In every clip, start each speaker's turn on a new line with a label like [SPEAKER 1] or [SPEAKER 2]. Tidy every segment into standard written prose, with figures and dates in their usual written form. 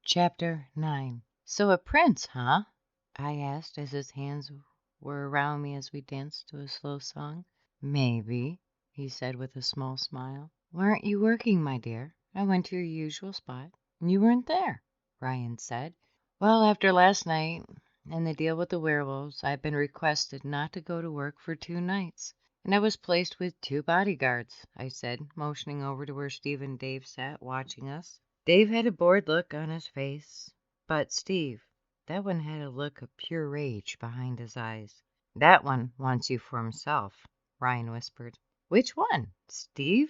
[SPEAKER 1] Chapter 9. So a prince, huh? I asked as his hands were around me as we danced to a slow song. Maybe, he said with a small smile. Why aren't you working, my dear? I went to your usual spot, and you weren't there, Ryan said. Well, after last night and the deal with the werewolves, I've been requested not to go to work for 2 nights, and I was placed with 2 bodyguards, I said, motioning over to where Steve and Dave sat watching us. Dave had a bored look on his face, but Steve, that one had a look of pure rage behind his eyes. That one wants you for himself, Ryan whispered. Which one? Steve?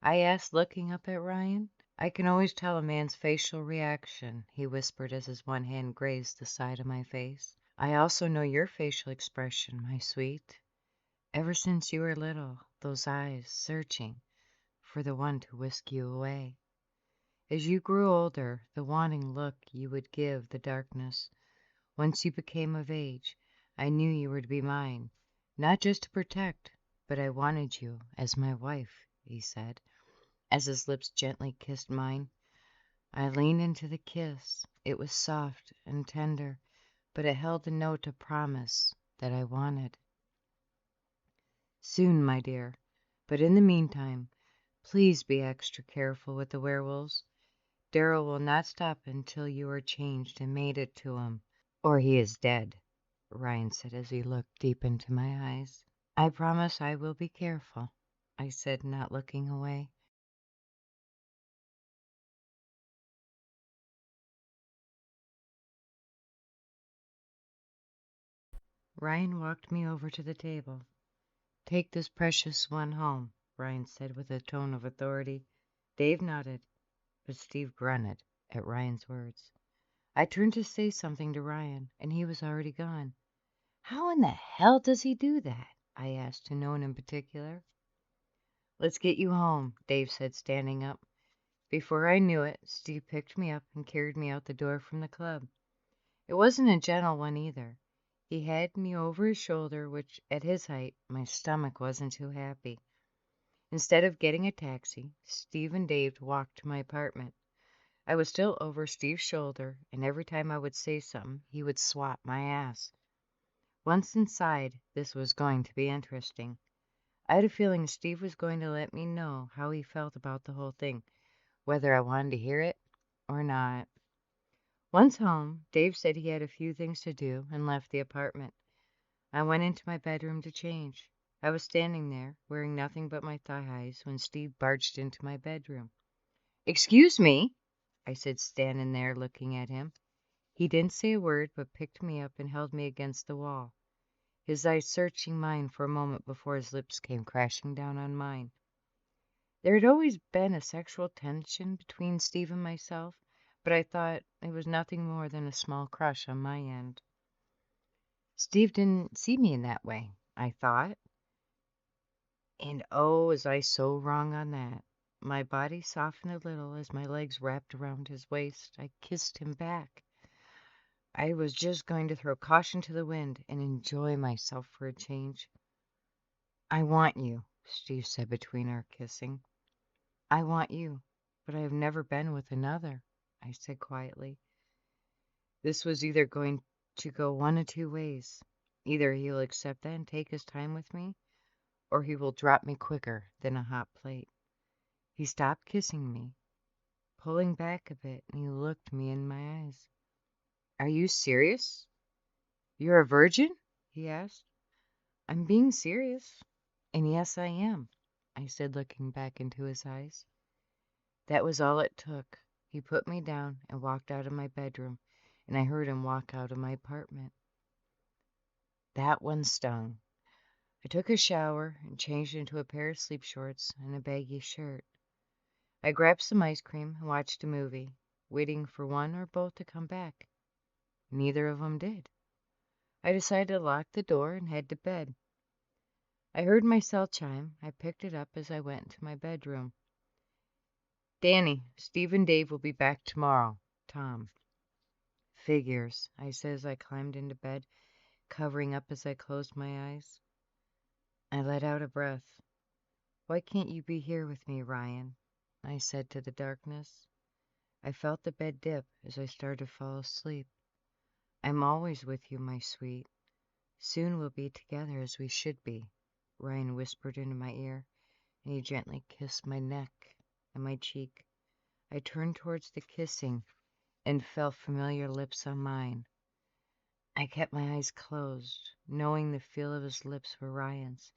[SPEAKER 1] I asked, looking up at Ryan. I can always tell a man's facial reaction, he whispered as his one hand grazed the side of my face. I also know your facial expression, my sweet. Ever since you were little, those eyes searching for the one to whisk you away. As you grew older, the wanting look you would give the darkness. Once you became of age, I knew you were to be mine, not just to protect, but I wanted you as my wife, he said, as his lips gently kissed mine. I leaned into the kiss. It was soft and tender, but it held the note of promise that I wanted. Soon, my dear, but in the meantime, please be extra careful with the werewolves. Darrell will not stop until you are changed and made it to him, or he is dead, Ryan said as he looked deep into my eyes. I promise I will be careful, I said, not looking away. Ryan walked me over to the table. Take this precious one home, Ryan said with a tone of authority. Dave nodded, but Steve grunted at Ryan's words. I turned to say something to Ryan, and he was already gone. How in the hell does he do that? I asked, to no one in particular. Let's get you home, Dave said, standing up. Before I knew it, Steve picked me up and carried me out the door from the club. It wasn't a gentle one either. He had me over his shoulder, which, at his height, my stomach wasn't too happy. Instead of getting a taxi, Steve and Dave walked to my apartment. I was still over Steve's shoulder, and every time I would say something, he would swat my ass. Once inside, this was going to be interesting. I had a feeling Steve was going to let me know how he felt about the whole thing, whether I wanted to hear it or not. Once home, Dave said he had a few things to do and left the apartment. I went into my bedroom to change. I was standing there, wearing nothing but my thigh-highs, when Steve barged into my bedroom. "Excuse me," I said, standing there looking at him. He didn't say a word, but picked me up and held me against the wall, his eyes searching mine for a moment before his lips came crashing down on mine. There had always been a sexual tension between Steve and myself, but I thought it was nothing more than a small crush on my end. Steve didn't see me in that way, I thought. And oh, was I so wrong on that. My body softened a little as my legs wrapped around his waist. I kissed him back. I was just going to throw caution to the wind and enjoy myself for a change. I want you, Steve said between our kissing. I want you, but I have never been with another, I said quietly. This was either going to go one of two ways. Either he will accept that and take his time with me, or he will drop me quicker than a hot plate. He stopped kissing me, pulling back a bit, and he looked me in my eyes. Are you serious? You're a virgin? He asked. I'm being serious. And yes, I am, I said, looking back into his eyes. That was all it took. He put me down and walked out of my bedroom, and I heard him walk out of my apartment. That one stung. I took a shower and changed into a pair of sleep shorts and a baggy shirt. I grabbed some ice cream and watched a movie, waiting for one or both to come back. Neither of them did. I decided to lock the door and head to bed. I heard my cell chime. I picked it up as I went into my bedroom. Danny, Steve and Dave will be back tomorrow. Tom. Figures, I said as I climbed into bed, covering up as I closed my eyes. I let out a breath. Why can't you be here with me, Ryan? I said to the darkness. I felt the bed dip as I started to fall asleep. I'm always with you, my sweet. Soon we'll be together as we should be, Ryan whispered into my ear, and he gently kissed my neck and my cheek. I turned towards the kissing and felt familiar lips on mine. I kept my eyes closed, knowing the feel of his lips were Ryan's.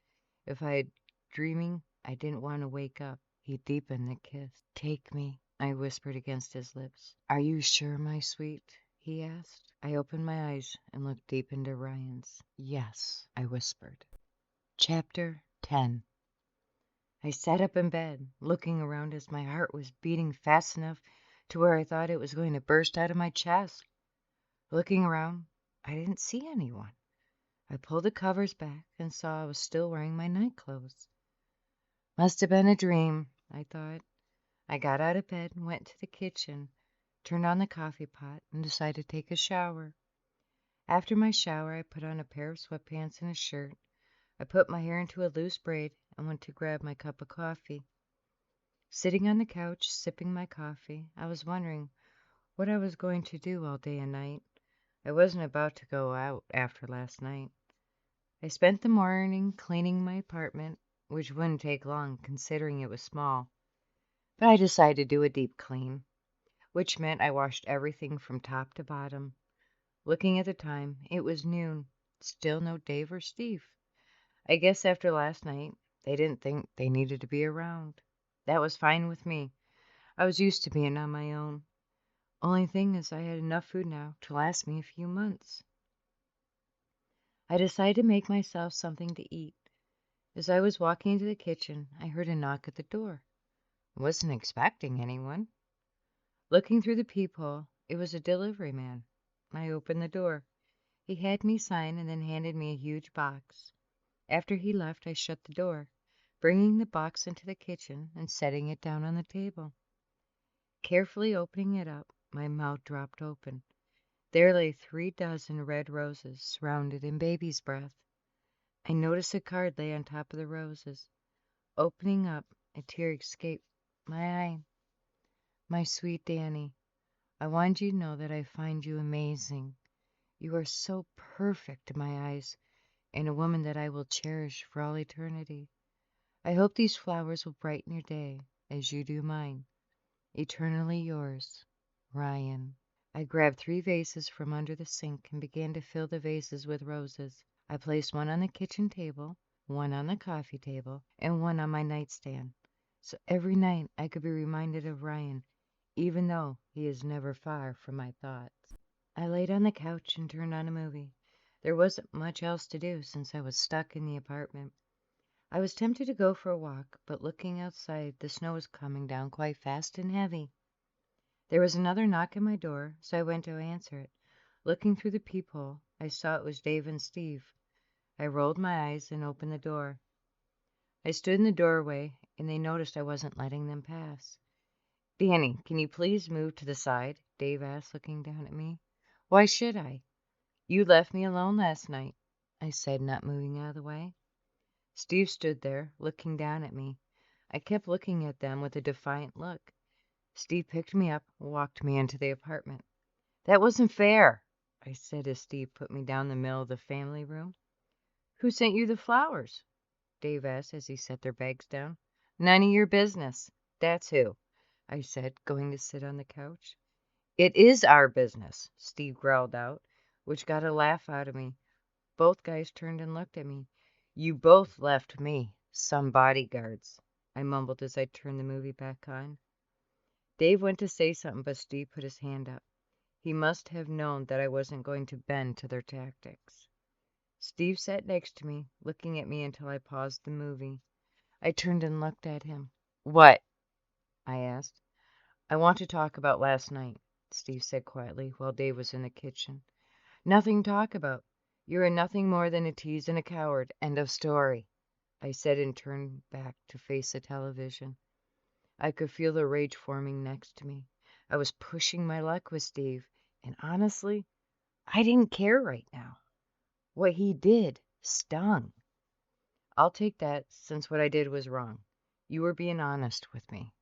[SPEAKER 1] If I had dreaming, I didn't want to wake up. He deepened the kiss. Take me, I whispered against his lips. Are you sure, my sweet? He asked. I opened my eyes and looked deep into Ryan's. Yes, I whispered. Chapter 10. I sat up in bed, looking around as my heart was beating fast enough to where I thought it was going to burst out of my chest. Looking around, I didn't see anyone. I pulled the covers back and saw I was still wearing my night clothes. Must have been a dream, I thought. I got out of bed and went to the kitchen, turned on the coffee pot, and decided to take a shower. After my shower, I put on a pair of sweatpants and a shirt. I put my hair into a loose braid and went to grab my cup of coffee. Sitting on the couch, sipping my coffee, I was wondering what I was going to do all day and night. I wasn't about to go out after last night. I spent the morning cleaning my apartment, which wouldn't take long considering it was small. But I decided to do a deep clean, which meant I washed everything from top to bottom. Looking at the time, it was noon. Still no Dave or Steve. I guess after last night, they didn't think they needed to be around. That was fine with me. I was used to being on my own. Only thing is I had enough food now to last me a few months. I decided to make myself something to eat. As I was walking into the kitchen, I heard a knock at the door. I wasn't expecting anyone. Looking through the peephole, it was a delivery man. I opened the door. He had me sign and then handed me a huge box. After he left, I shut the door, bringing the box into the kitchen and setting it down on the table. Carefully opening it up, my mouth dropped open. There lay 3 dozen red roses, surrounded in baby's breath. I noticed a card lay on top of the roses. Opening up, a tear escaped my eye. My sweet Danny, I want you to know that I find you amazing. You are so perfect in my eyes, and a woman that I will cherish for all eternity. I hope these flowers will brighten your day, as you do mine. Eternally yours, Ryan. I grabbed 3 vases from under the sink and began to fill the vases with roses. I placed one on the kitchen table, one on the coffee table, and one on my nightstand. So every night I could be reminded of Ryan, even though he is never far from my thoughts. I laid on the couch and turned on a movie. There wasn't much else to do since I was stuck in the apartment. I was tempted to go for a walk, but looking outside, the snow was coming down quite fast and heavy. There was another knock at my door, so I went to answer it. Looking through the peephole, I saw it was Dave and Steve. I rolled my eyes and opened the door. I stood in the doorway, and they noticed I wasn't letting them pass. Danny, can you please move to the side? Dave asked, looking down at me. Why should I? You left me alone last night, I said, not moving out of the way. Steve stood there, looking down at me. I kept looking at them with a defiant look. Steve picked me up and walked me into the apartment. That wasn't fair, I said as Steve put me down the middle of the family room. Who sent you the flowers? Dave asked as he set their bags down. None of your business. That's who, I said, going to sit on the couch. It is our business, Steve growled out, which got a laugh out of me. Both guys turned and looked at me. You both left me some bodyguards, I mumbled as I turned the movie back on. Dave went to say something, but Steve put his hand up. He must have known that I wasn't going to bend to their tactics. Steve sat next to me, looking at me until I paused the movie. I turned and looked at him. What? I asked. I want to talk about last night, Steve said quietly while Dave was in the kitchen. Nothing to talk about. You are nothing more than a tease and a coward. End of story, I said and turned back to face the television. I could feel the rage forming next to me. I was pushing my luck with Steve, and honestly, I didn't care right now. What he did stung. I'll take that since what I did was wrong. You were being honest with me.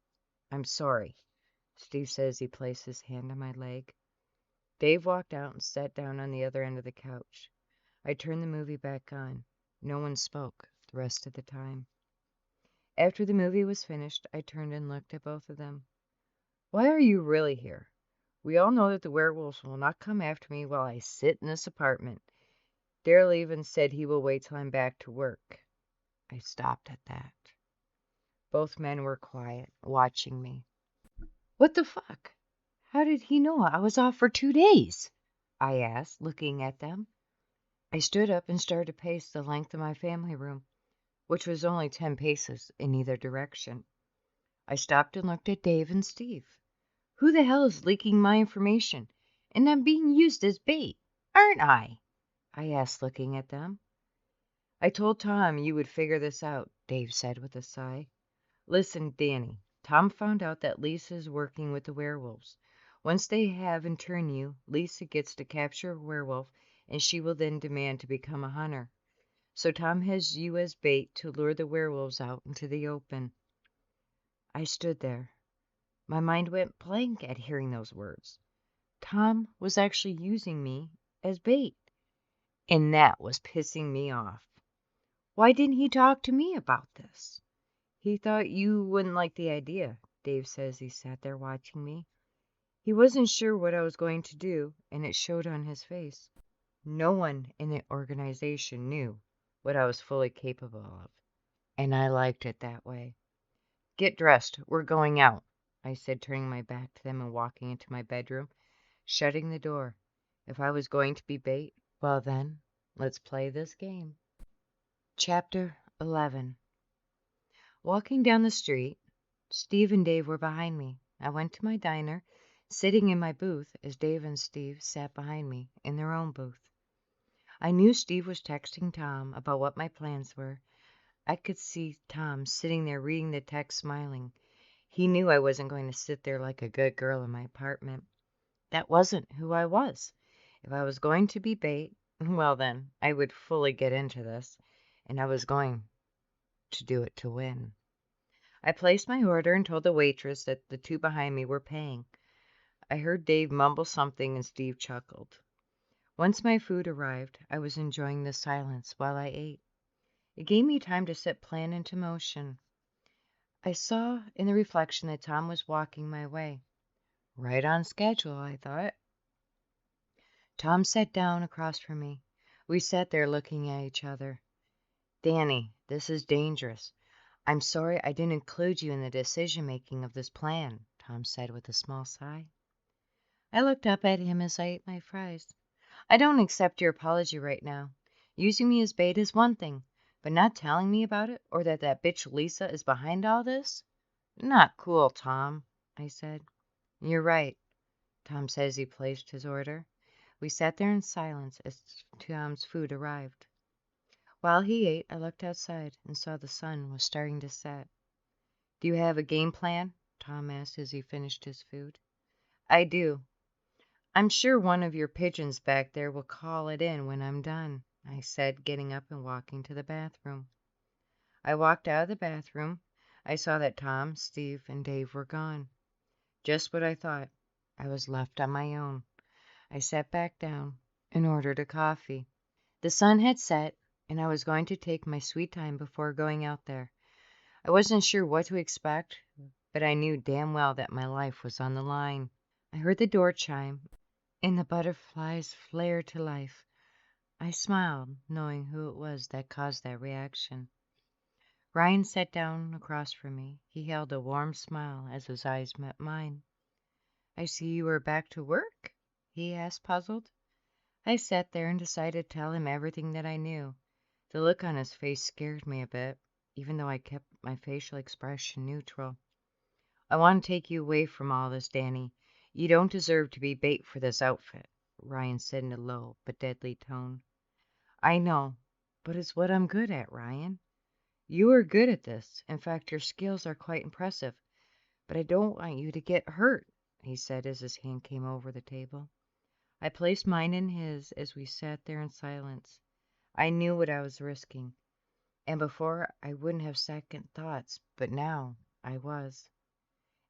[SPEAKER 1] I'm sorry. Steve said as he placed his hand on my leg. Dave walked out and sat down on the other end of the couch. I turned the movie back on. No one spoke the rest of the time. After the movie was finished, I turned and looked at both of them. Why are you really here? We all know that the werewolves will not come after me while I sit in this apartment. Daryl even said he will wait till I'm back to work. I stopped at that. Both men were quiet, watching me. What the fuck? How did he know I was off for 2 days? I asked, looking at them. I stood up and started to pace the length of my family room, which was only 10 paces in either direction. I stopped and looked at Dave and Steve. Who the hell is leaking my information? And I'm being used as bait, aren't I? I asked, looking at them. I told Tom you would figure this out, Dave said with a sigh. Listen, Danny, Tom found out that Lisa is working with the werewolves. Once they have and turn you, Lisa gets to capture a werewolf, and she will then demand to become a hunter. So Tom has you as bait to lure the werewolves out into the open. I stood there. My mind went blank at hearing those words. Tom was actually using me as bait, and that was pissing me off. Why didn't he talk to me about this? He thought you wouldn't like the idea, Dave says. He sat there watching me. He wasn't sure what I was going to do, and it showed on his face. No one in the organization knew what I was fully capable of, and I liked it that way. Get dressed. We're going out, I said, turning my back to them and walking into my bedroom, shutting the door. If I was going to be bait, well then, let's play this game. Chapter 11. Walking down the street, Steve and Dave were behind me. I went to my diner, sitting in my booth as Dave and Steve sat behind me in their own booth. I knew Steve was texting Tom about what my plans were. I could see Tom sitting there reading the text, smiling. He knew I wasn't going to sit there like a good girl in my apartment. That wasn't who I was. If I was going to be bait, well then, I would fully get into this, and I was going to do it to win. I placed my order and told the waitress that the two behind me were paying. I heard Dave mumble something and Steve chuckled. Once my food arrived, I was enjoying the silence while I ate. It gave me time to set plan into motion. I saw in the reflection that Tom was walking my way. Right on schedule, I thought. Tom sat down across from me. We sat there looking at each other. Danny, this is dangerous. I'm sorry I didn't include you in the decision-making of this plan, Tom said with a small sigh. I looked up at him as I ate my fries. I don't accept your apology right now. Using me as bait is one thing, but not telling me about it or that bitch Lisa is behind all this? Not cool, Tom, I said. You're right, Tom said as he placed his order. We sat there in silence as Tom's food arrived. While he ate, I looked outside and saw the sun was starting to set. Do you have a game plan? Tom asked as he finished his food. I do. I'm sure one of your pigeons back there will call it in when I'm done, I said, getting up and walking to the bathroom. I walked out of the bathroom. I saw that Tom, Steve, and Dave were gone. Just what I thought. I was left on my own. I sat back down and ordered a coffee. The sun had set, and I was going to take my sweet time before going out there. I wasn't sure what to expect, but I knew damn well that my life was on the line. I heard the door chime, and the butterflies flare to life. I smiled, knowing who it was that caused that reaction. Ryan sat down across from me. He held a warm smile as his eyes met mine. I see you are back to work? He asked, puzzled. I sat there and decided to tell him everything that I knew. The look on his face scared me a bit, even though I kept my facial expression neutral. I want to take you away from all this, Danny. You don't deserve to be bait for this outfit, Ryan said in a low but deadly tone. I know, but it's what I'm good at, Ryan. You are good at this. In fact, your skills are quite impressive. But I don't want you to get hurt, he said as his hand came over the table. I placed mine in his as we sat there in silence. I knew what I was risking, and before I wouldn't have second thoughts, but now I was.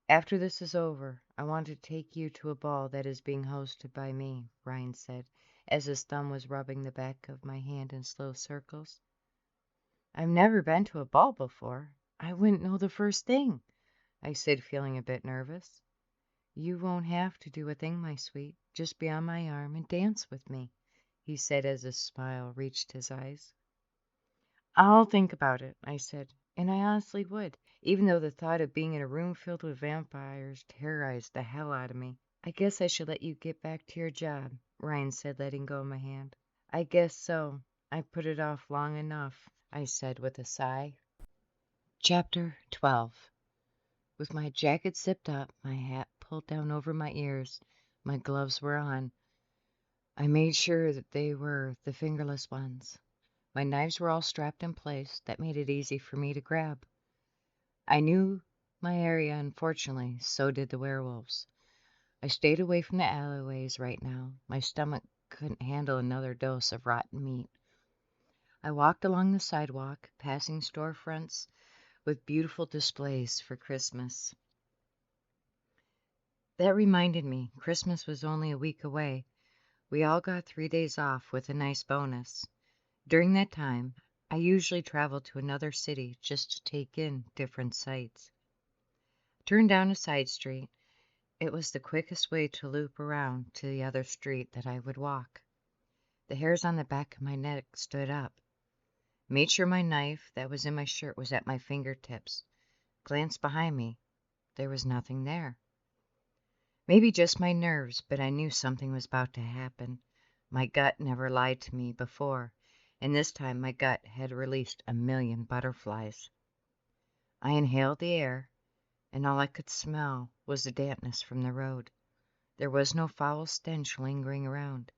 [SPEAKER 1] After this is over, I want to take you to a ball that is being hosted by me, Ryan said, as his thumb was rubbing the back of my hand in slow circles. I've never been to a ball before. I wouldn't know the first thing, I said, feeling a bit nervous. You won't have to do a thing, my sweet. Just be on my arm and dance with me, he said as a smile reached his eyes. I'll think about it, I said, and I honestly would, even though the thought of being in a room filled with vampires terrorized the hell out of me. I guess I should let you get back to your job, Ryan said, letting go of my hand. I guess so. I've put it off long enough, I said with a sigh. Chapter 12. With my jacket zipped up, my hat pulled down over my ears, my gloves were on. I made sure that they were the fingerless ones. My knives were all strapped in place. That made it easy for me to grab. I knew my area, unfortunately, so did the werewolves. I stayed away from the alleyways right now. My stomach couldn't handle another dose of rotten meat. I walked along the sidewalk, passing storefronts with beautiful displays for Christmas. That reminded me, Christmas was only a week away. We all got 3 days off with a nice bonus. During that time, I usually traveled to another city just to take in different sights. Turned down a side street. It was the quickest way to loop around to the other street that I would walk. The hairs on the back of my neck stood up. Made sure my knife that was in my shirt was at my fingertips. Glanced behind me. There was nothing there. Maybe just my nerves, but I knew something was about to happen. My gut never lied to me before, and this time my gut had released a million butterflies. I inhaled the air, and all I could smell was the dampness from the road. There was no foul stench lingering around.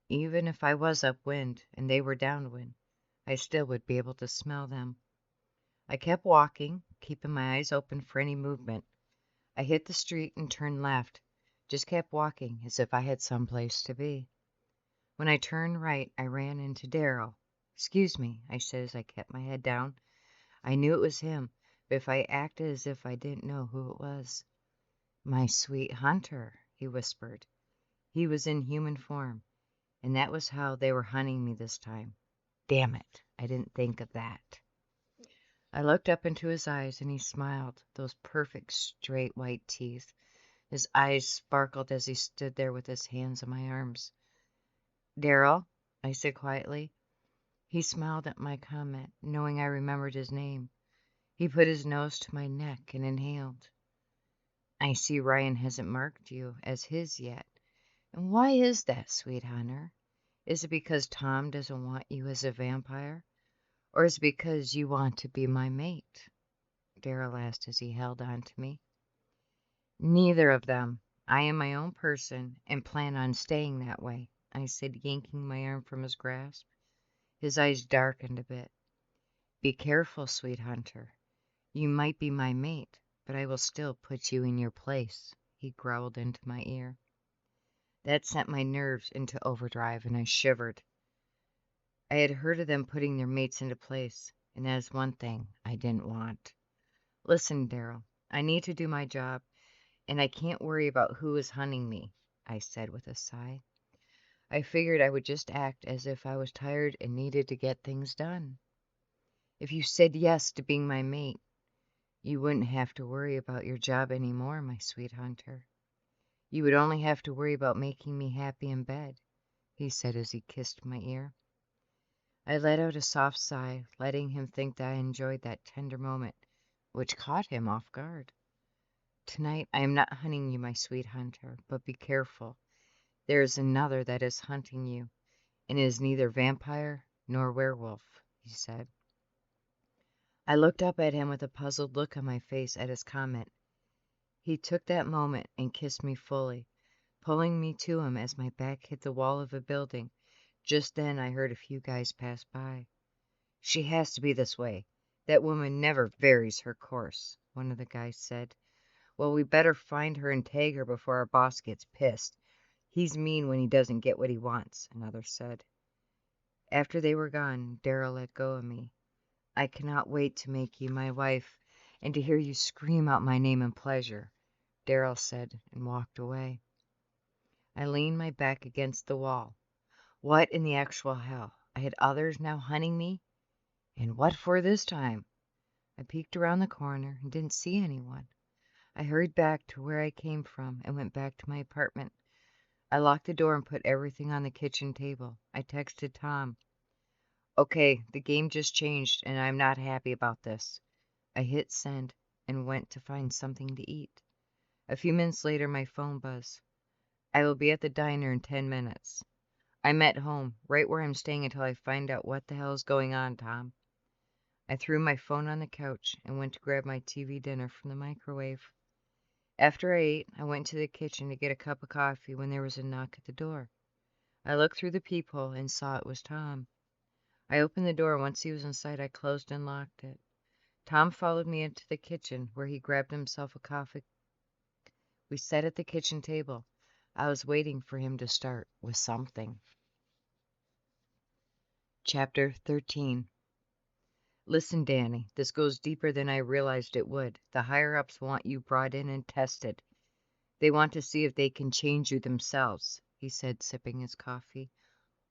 [SPEAKER 1] Even if I was upwind and they were downwind, I still would be able to smell them. I kept walking, keeping my eyes open for any movement. I hit the street and turned left, just kept walking as if I had some place to be. When I turned right, I ran into Darrell. "Excuse me," I said as I kept my head down. I knew it was him, but if I acted as if I didn't know who it was. "My sweet hunter," he whispered. He was in human form, and that was how they were hunting me this time. Damn it, I didn't think of that. I looked up into his eyes, and he smiled, those perfect, straight, white teeth. His eyes sparkled as he stood there with his hands on my arms. "Darrell," I said quietly. He smiled at my comment, knowing I remembered his name. He put his nose to my neck and inhaled. "I see Ryan hasn't marked you as his yet. And why is that, sweet hunter? Is it because Tom doesn't want you as a vampire? Or is it because you want to be my mate?" Darrell asked as he held on to me. "Neither of them. I am my own person and plan on staying that way," I said, yanking my arm from his grasp. His eyes darkened a bit. "Be careful, sweet hunter. You might be my mate, but I will still put you in your place," he growled into my ear. That sent my nerves into overdrive, and I shivered. I had heard of them putting their mates into place, and that is one thing I didn't want. "Listen, Darrell, I need to do my job, and I can't worry about who is hunting me," I said with a sigh. I figured I would just act as if I was tired and needed to get things done. "If you said yes to being my mate, you wouldn't have to worry about your job anymore, my sweet hunter. You would only have to worry about making me happy in bed," he said as he kissed my ear. I let out a soft sigh, letting him think that I enjoyed that tender moment, which caught him off guard. "Tonight I am not hunting you, my sweet hunter, but be careful. There is another that is hunting you, and it is neither vampire nor werewolf," he said. I looked up at him with a puzzled look on my face at his comment. He took that moment and kissed me fully, pulling me to him as my back hit the wall of a building. Just then I heard a few guys pass by. "She has to be this way. That woman never varies her course," one of the guys said. "Well, we better find her and tag her before our boss gets pissed. He's mean when he doesn't get what he wants," another said. After they were gone, Darrell let go of me. "I cannot wait to make you my wife, and to hear you scream out my name in pleasure," Daryl said, and walked away. I leaned my back against the wall. What in the actual hell? I had others now hunting me? And what for this time? I peeked around the corner and didn't see anyone. I hurried back to where I came from and went back to my apartment. I locked the door and put everything on the kitchen table. I texted Tom. "Okay, the game just changed and I'm not happy about this." I hit send and went to find something to eat. A few minutes later, my phone buzzed. "I will be at the diner in 10 minutes. I'm at home, right where I'm staying until I find out what the hell is going on, Tom." I threw my phone on the couch and went to grab my TV dinner from the microwave. After I ate, I went to the kitchen to get a cup of coffee when there was a knock at the door. I looked through the peephole and saw it was Tom. I opened the door. Once he was inside, I closed and locked it. Tom followed me into the kitchen, where he grabbed himself a coffee. We sat at the kitchen table. I was waiting for him to start with something. Chapter 13. "Listen, Danny, this goes deeper than I realized it would. The higher-ups want you brought in and tested. They want to see if they can change you themselves," he said, sipping his coffee.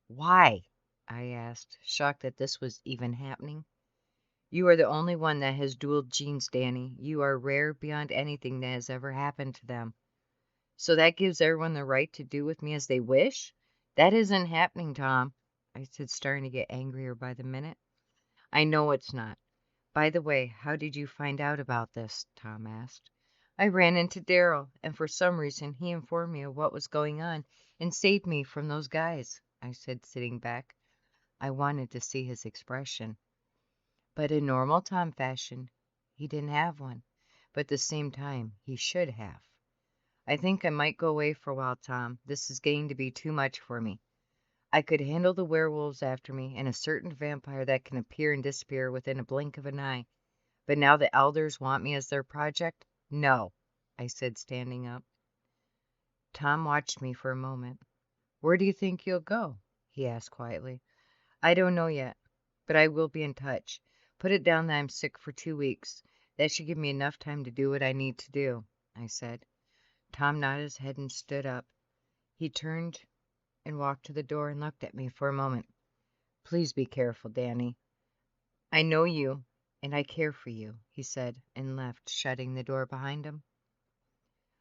[SPEAKER 1] "Why?" I asked, shocked that this was even happening. "You are the only one that has dual genes, Danny. You are rare beyond anything that has ever happened to them. So that gives everyone the right to do with me as they wish? That isn't happening, Tom," I said, starting to get angrier by the minute. "I know it's not. By the way, how did you find out about this?" Tom asked. "I ran into Daryl, and for some reason he informed me of what was going on and saved me from those guys," I said, sitting back. I wanted to see his expression. But in normal Tom fashion, he didn't have one. But at the same time, he should have. "I think I might go away for a while, Tom. This is getting to be too much for me. I could handle the werewolves after me and a certain vampire that can appear and disappear within a blink of an eye. But now the elders want me as their project? No," I said, standing up. Tom watched me for a moment. "Where do you think you'll go?" he asked quietly. "I don't know yet, but I will be in touch. Put it down that I'm sick for 2 weeks. That should give me enough time to do what I need to do," I said. Tom nodded his head and stood up. He turned and walked to the door and looked at me for a moment. "Please be careful, Danny. I know you, and I care for you," he said, and left, shutting the door behind him.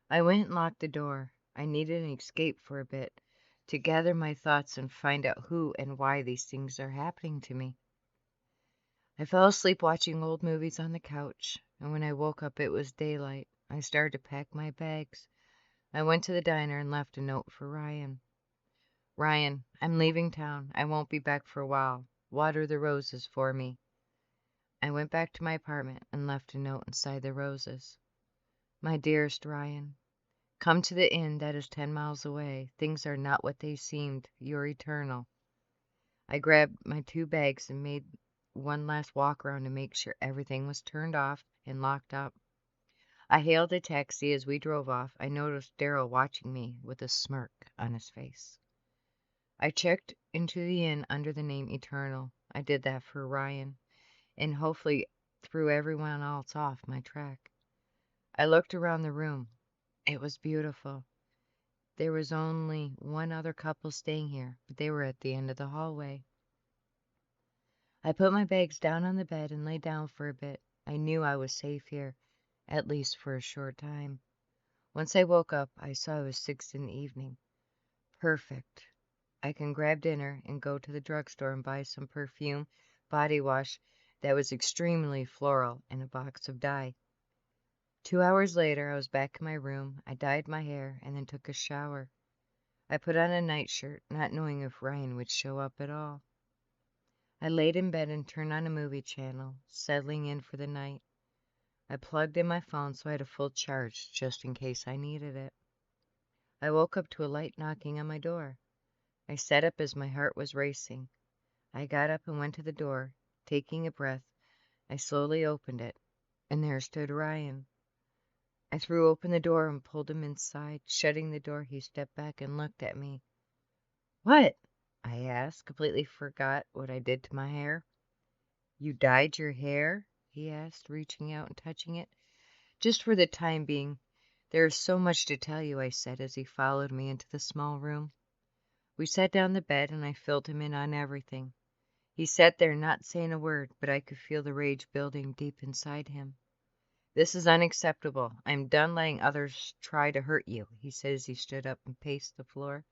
[SPEAKER 1] I went and locked the door. I needed an escape for a bit, to gather my thoughts and find out who and why these things are happening to me. I fell asleep watching old movies on the couch, and when I woke up it was daylight. I started to pack my bags. I went to the diner and left a note for Ryan. "Ryan, I'm leaving town. I won't be back for a while. Water the roses for me." I went back to my apartment and left a note inside the roses. "My dearest Ryan, come to the inn that is 10 miles away. Things are not what they seemed. You're eternal." I grabbed my 2 bags and made one last walk around to make sure everything was turned off and locked up. I hailed a taxi. As we drove off, I noticed Daryl watching me with a smirk on his face. I checked into the inn under the name Eternal. I did that for Ryan, and hopefully threw everyone else off my track. I looked around the room. It was beautiful. There was only one other couple staying here, but they were at the end of the hallway. I put my bags down on the bed and lay down for a bit. I knew I was safe here, at least for a short time. Once I woke up, I saw it was 6 in the evening. Perfect. I can grab dinner and go to the drugstore and buy some perfume, body wash that was extremely floral, and a box of dye. 2 hours later, I was back in my room. I dyed my hair and then took a shower. I put on a nightshirt, not knowing if Ryan would show up at all. I laid in bed and turned on a movie channel, settling in for the night. I plugged in my phone so I had a full charge just in case I needed it. I woke up to a light knocking on my door. I sat up as my heart was racing. I got up and went to the door. Taking a breath, I slowly opened it, and there stood Ryan. I threw open the door and pulled him inside. Shutting the door, he stepped back and looked at me. "What?" I asked, completely forgot what I did to my hair. "You dyed your hair?" he asked, reaching out and touching it. Just for the time being. There is so much to tell you, I said as he followed me into the small room. We sat down on the bed and I filled him in on everything. He sat there not saying a word, but I could feel the rage building deep inside him. This is unacceptable. I'm done letting others try to hurt you, he said as he stood up and paced the floor.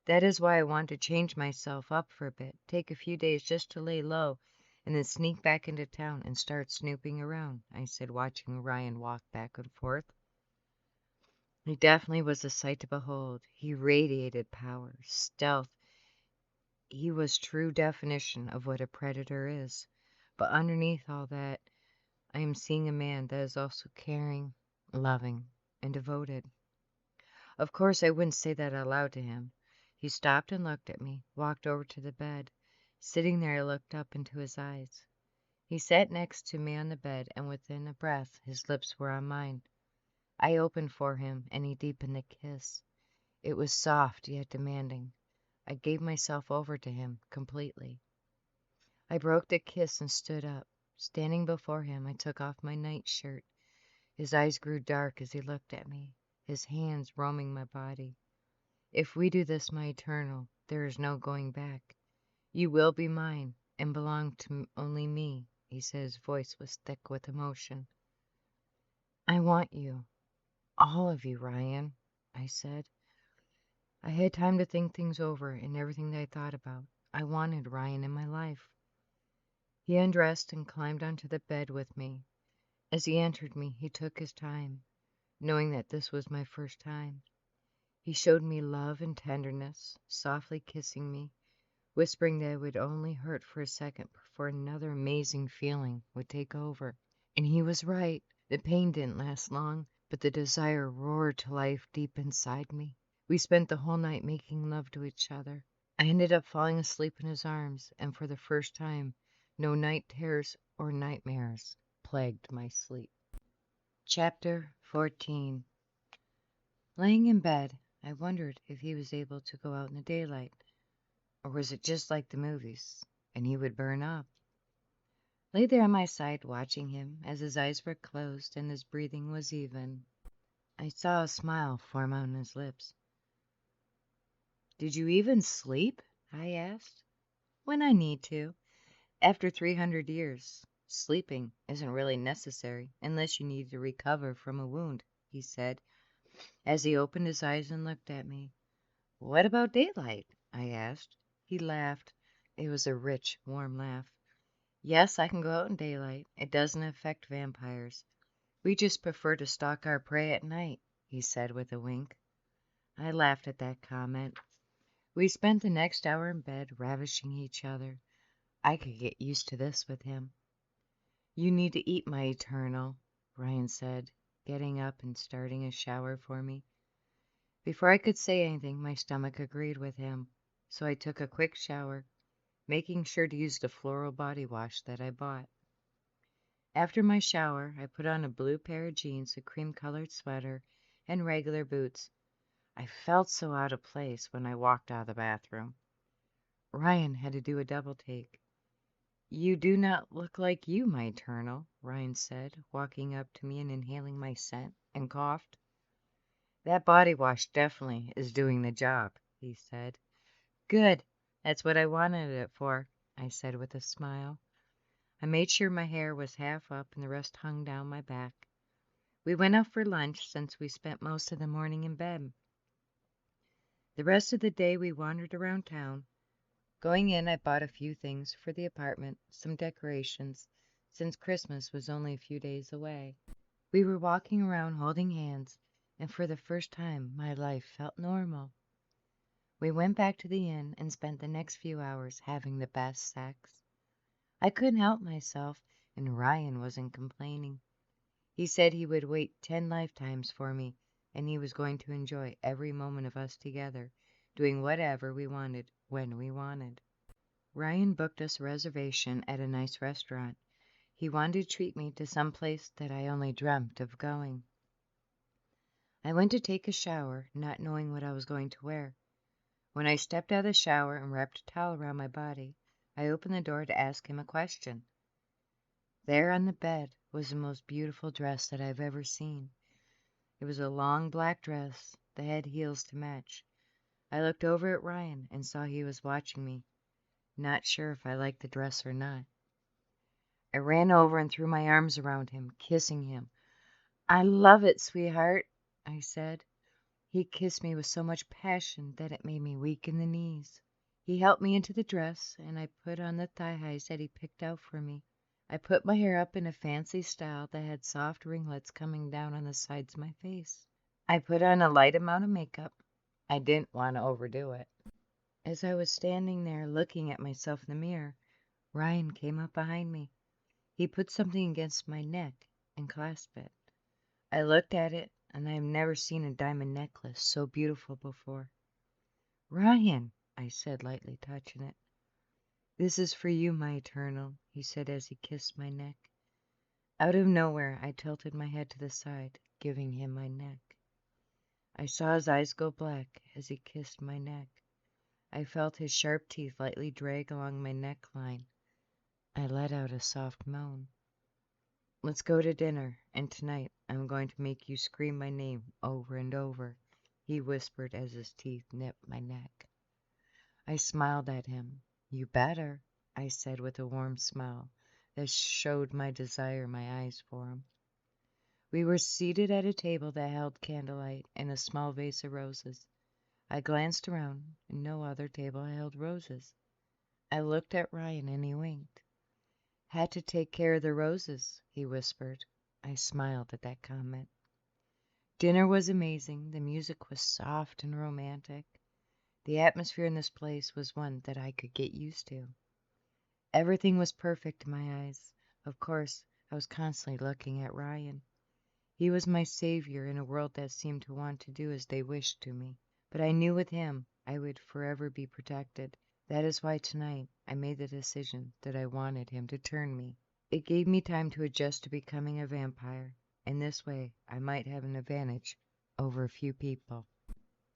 [SPEAKER 1] That is why I want to change myself up for a bit, take a few days just to lay low, and then sneak back into town and start snooping around, I said, watching Ryan walk back and forth. He definitely was a sight to behold. He radiated power, stealth. He was true definition of what a predator is. But underneath all that, I am seeing a man that is also caring, loving, and devoted. Of course, I wouldn't say that aloud to him. He stopped and looked at me, walked over to the bed. Sitting there, I looked up into his eyes. He sat next to me on the bed, and within a breath, his lips were on mine. I opened for him, and he deepened the kiss. It was soft, yet demanding. I gave myself over to him completely. I broke the kiss and stood up. Standing before him, I took off my nightshirt. His eyes grew dark as he looked at me, his hands roaming my body. If we do this, my eternal, there is no going back. You will be mine and belong to only me, he said. His voice was thick with emotion. I want you, all of you, Ryan, I said. I had time to think things over and everything that I thought about. I wanted Ryan in my life. He undressed and climbed onto the bed with me. As he entered me, he took his time, knowing that this was my first time. He showed me love and tenderness, softly kissing me, whispering that it would only hurt for a second before another amazing feeling would take over. And he was right. The pain didn't last long, but the desire roared to life deep inside me. We spent the whole night making love to each other. I ended up falling asleep in his arms, and for the first time, no night terrors or nightmares plagued my sleep. Chapter 14. Laying in bed, I wondered if he was able to go out in the daylight, or was it just like the movies, and he would burn up? Lay there on my side watching him as his eyes were closed and his breathing was even. I saw a smile form on his lips. Did you even sleep? I asked. When I need to. After 300 years, sleeping isn't really necessary unless you need to recover from a wound, he said, as he opened his eyes and looked at me. What about daylight? I asked. He laughed. It was a rich, warm laugh. Yes, I can go out in daylight. It doesn't affect vampires. We just prefer to stalk our prey at night, he said with a wink. I laughed at that comment. We spent the next hour in bed, ravishing each other. I could get used to this with him. You need to eat, my eternal, Ryan said, getting up and starting a shower for me. Before I could say anything, my stomach agreed with him, so I took a quick shower, making sure to use the floral body wash that I bought. After my shower, I put on a blue pair of jeans, a cream-colored sweater, and regular boots. I felt so out of place when I walked out of the bathroom. Ryan had to do a double take. You do not look like you, my eternal, Ryan said, walking up to me and inhaling my scent, and coughed. That body wash definitely is doing the job, he said. Good. That's what I wanted it for, I said with a smile. I made sure my hair was half up and the rest hung down my back. We went out for lunch since we spent most of the morning in bed. The rest of the day we wandered around town. Going in, I bought a few things for the apartment, some decorations, since Christmas was only a few days away. We were walking around holding hands, and for the first time my life felt normal. We went back to the inn and spent the next few hours having the best sex. I couldn't help myself, and Ryan wasn't complaining. He said he would wait 10 lifetimes for me, and he was going to enjoy every moment of us together, doing whatever we wanted, when we wanted. Ryan booked us a reservation at a nice restaurant. He wanted to treat me to some place that I only dreamt of going. I went to take a shower, not knowing what I was going to wear. When I stepped out of the shower and wrapped a towel around my body, I opened the door to ask him a question. There on the bed was the most beautiful dress that I've ever seen. It was a long black dress that had heels to match. I looked over at Ryan and saw he was watching me, not sure if I liked the dress or not. I ran over and threw my arms around him, kissing him. "I love it, sweetheart," I said. He kissed me with so much passion that it made me weak in the knees. He helped me into the dress, and I put on the thigh-highs that he picked out for me. I put my hair up in a fancy style that had soft ringlets coming down on the sides of my face. I put on a light amount of makeup. I didn't want to overdo it. As I was standing there looking at myself in the mirror, Ryan came up behind me. He put something against my neck and clasped it. I looked at it, and I have never seen a diamond necklace so beautiful before. "Ryan," I said, lightly touching it. "This is for you, my eternal," he said as he kissed my neck. Out of nowhere, I tilted my head to the side, giving him my neck. I saw his eyes go black as he kissed my neck. I felt his sharp teeth lightly drag along my neckline. I let out a soft moan. "Let's go to dinner, and tonight I'm going to make you scream my name over and over," he whispered as his teeth nipped my neck. I smiled at him. "You better," I said with a warm smile that showed my desire in my eyes for him. We were seated at a table that held candlelight and a small vase of roses. I glanced around, and no other table held roses. I looked at Ryan, and he winked. "Had to take care of the roses," he whispered. I smiled at that comment. Dinner was amazing. The music was soft and romantic. The atmosphere in this place was one that I could get used to. Everything was perfect in my eyes. Of course, I was constantly looking at Ryan. He was my savior in a world that seemed to want to do as they wished to me. But I knew with him I would forever be protected. That is why tonight I made the decision that I wanted him to turn me. It gave me time to adjust to becoming a vampire. In this way, I might have an advantage over a few people.